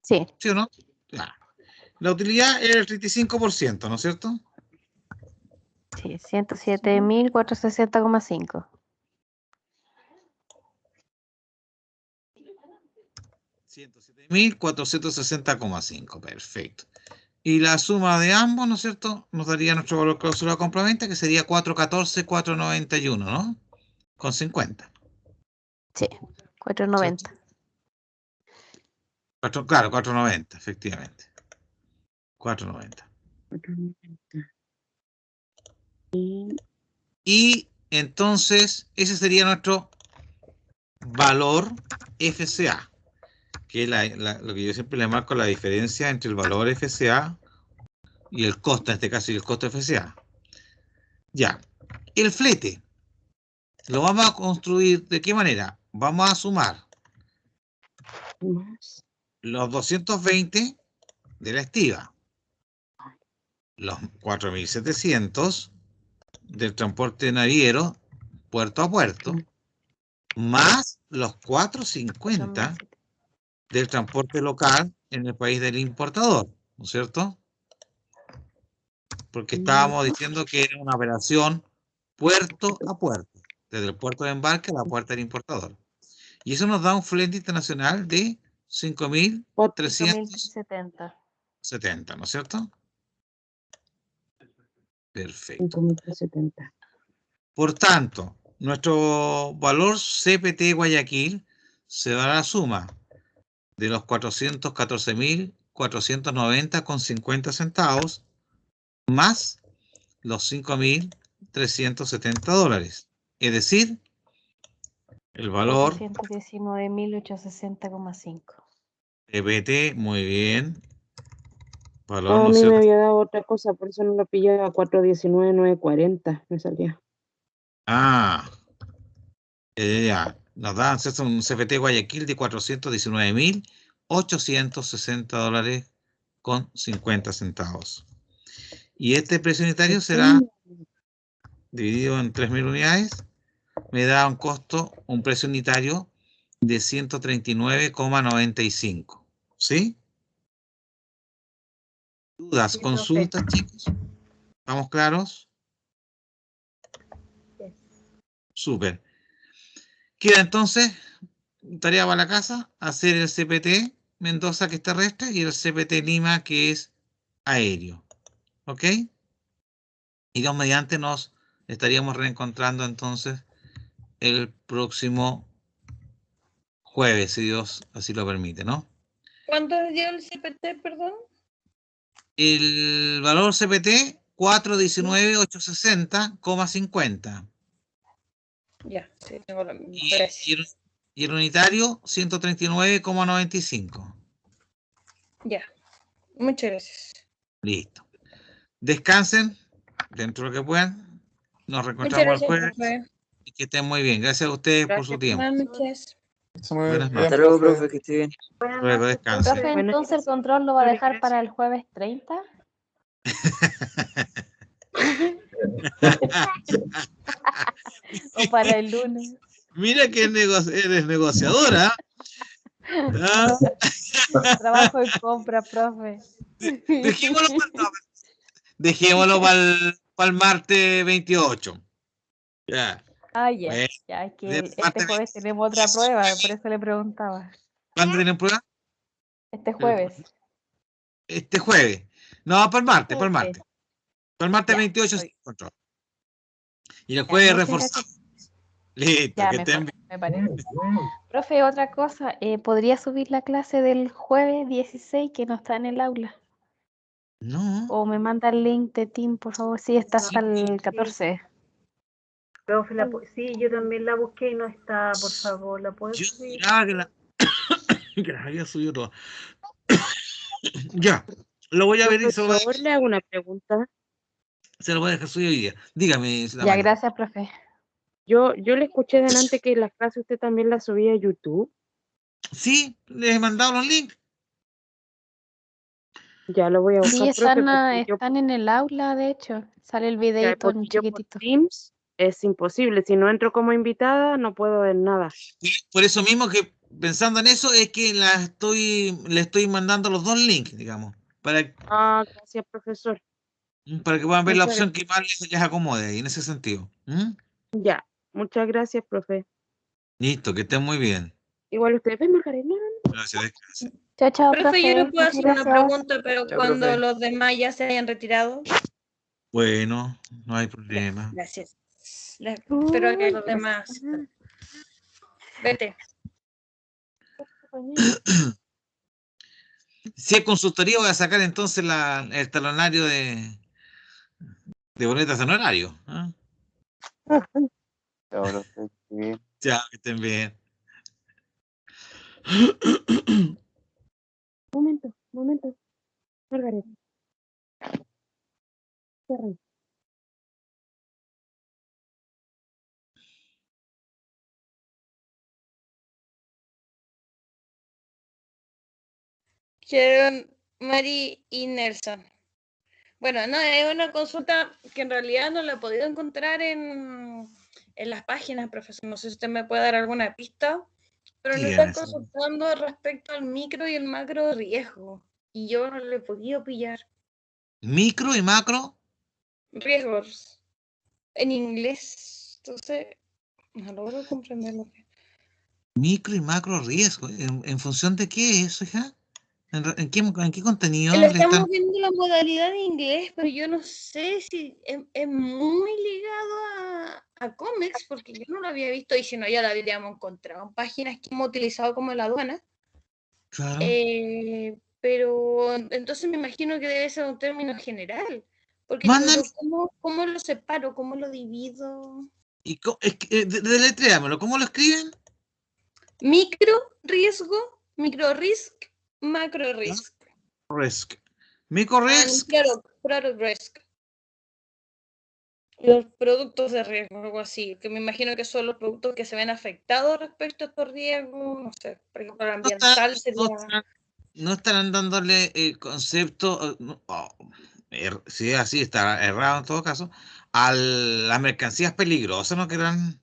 Sí. ¿Sí o no? Ya. La utilidad era el 35%, ¿no es cierto? Sí, 107.460,5. 107.460,5, perfecto. Y la suma de ambos, ¿no es cierto? Nos daría nuestro valor clausurado compraventa, que sería 414.491, ¿no? Con 50. Sí, 490. Claro, 490, efectivamente. 490. Y entonces, ese sería nuestro valor FCA, que es lo que yo siempre le marco la diferencia entre el valor FCA y el costo, en este caso, y el costo FCA. Ya. El flete lo vamos a construir ¿de qué manera? Vamos a sumar los 220 de la estiva, los 4.700 del transporte naviero puerto a puerto, más los 450 del transporte local en el país del importador, ¿no es cierto? Porque estábamos diciendo que era una operación puerto a puerto, desde el puerto de embarque a la puerta del importador. Y eso nos da un flete internacional de 5.370, 5.070. ¿no es cierto? Perfecto. 5.370. Por tanto, nuestro valor CPT Guayaquil se da la suma de los 414.490,50 centavos más los 5.370 dólares. Es decir, el valor 419.860,5. CPT, muy bien. Valor, A ¿no es mí me cierto? había dado otra cosa, por eso no lo pillé a 419.940, me salía. Ah, ya. Nos dan un CPT Guayaquil de 419.860 dólares con 50 centavos. Y este precio unitario será dividido en 3.000 unidades, me da un costo, un precio unitario de 139,95. ¿Sí? ¿Dudas, Sí, consultas, chicos? ¿Estamos claros? Yes. Súper. Queda entonces, tarea para la casa, hacer el CPT Mendoza, que es terrestre, y el CPT Lima, que es aéreo. ¿Ok? Y Dios mediante nos estaríamos reencontrando entonces el próximo jueves, si Dios así lo permite, ¿no? ¿Cuánto dio el CPT, perdón? El valor CPT 419.860,50. Ya, sí, tengo lo mismo. Y Gracias. el unitario 139,95. Ya, muchas gracias. Listo. Descansen dentro de lo que puedan. Nos Muchas reencontramos el gracias, jueves profe. y que estén muy bien. Gracias a ustedes por su Gracias, tiempo. buenas noches. Muy Buenas bien, Hasta noches. luego, profe. profe, que esté bien. Buenas Luego noches, descansen. Profe, Bueno, entonces el control lo va a dejar para el jueves 30. ¿O para el lunes? Mira que eres negociadora. ¿Ah? Trabajo en compra, profe. Dejémoslo para el martes 28. Ya. Ah, ya. Bueno, Ya, es que martes este jueves tenemos otra prueba, por eso le preguntaba. ¿Cuándo tienen prueba? Este jueves. Este jueves. No, para el martes, para el Sí. martes. Para el martes Ya, 28 estoy. control. Y el Ya, jueves muchas reforzamos. Listo, Ya, que estén mejor, bien. me parece. Profe, otra cosa, ¿podría subir la clase del jueves 16 que no está en el aula? No. O me manda el link de Team, por favor. Sí, está hasta el 14. Profe, sí, yo también la busqué y no está, por favor, ¿la puedes Yo subir? juraba que las había subido todas. Ya, lo voy a ver y Profesor, le hago una pregunta. se lo voy a dejar subido hoy día. Dígame, Ya, Damaris. gracias, profe. Yo le escuché delante que las clases usted también las subía a YouTube. Sí, les he mandado los links. Ya lo voy a Sí, buscar, profe, porque yo, están en el aula, de hecho. Sale el ya, videito porque en yo por chiquitito. Teams es imposible. Si no entro como invitada, no puedo ver nada. Y por eso mismo que pensando en eso es que le estoy mandando los dos links, digamos, para Gracias, profesor. que puedan ver la Muchas opción que más les acomode ahí, en ese sentido. Ya, muchas gracias, profe. Listo, que estén muy bien. Igual ustedes ven, Margarita. No, no, Gracias, descansen. Chao, chao, Profe, yo le profe. puedo Muchas hacer una gracias. pregunta, pero Chao, cuando profe. los demás ya se hayan retirado. Bueno, no hay Ya, problema. gracias. Espero que los Uy, demás. Vete. Si es consultoría, voy a sacar entonces el talonario de boletas de honorario. Chao, profe. Sí. Ya, que estén bien. momento. Margarita. Cierren. Sharon, Mari y Nelson. Bueno, no, es una consulta que en realidad no la he podido encontrar en las páginas, profesor. No sé si usted me puede dar alguna pista, pero le Dígame. están consultando respecto al micro y el macro riesgo. Y yo no le he podido pillar. Micro y macro. Riesgos en inglés. Entonces, no logro comprenderlo. Micro y macro riesgo. ¿En función de qué es eso, hija? ¿En qué contenido Lo le estamos están? viendo la modalidad de inglés, pero yo no sé si es muy ligado a cómics, porque yo no lo había visto y si no ya lo habríamos encontrado en páginas que hemos utilizado como la aduana. Claro. Pero entonces me imagino que debe ser un término general, porque Mándame. ¿cómo lo separo? ¿Cómo lo divido? Deletréamelo. ¿Cómo lo escriben? Micro riesgo, micro risk, macro risk. Risk. Micro risk. Product risk. Los productos de riesgo, algo así, que me imagino que son los productos que se ven afectados respecto a estos riesgos, no sé, por ejemplo, el ambiental sería... No estarán dándole el concepto, si es así, está errado en todo caso, a las mercancías peligrosas, ¿no querrán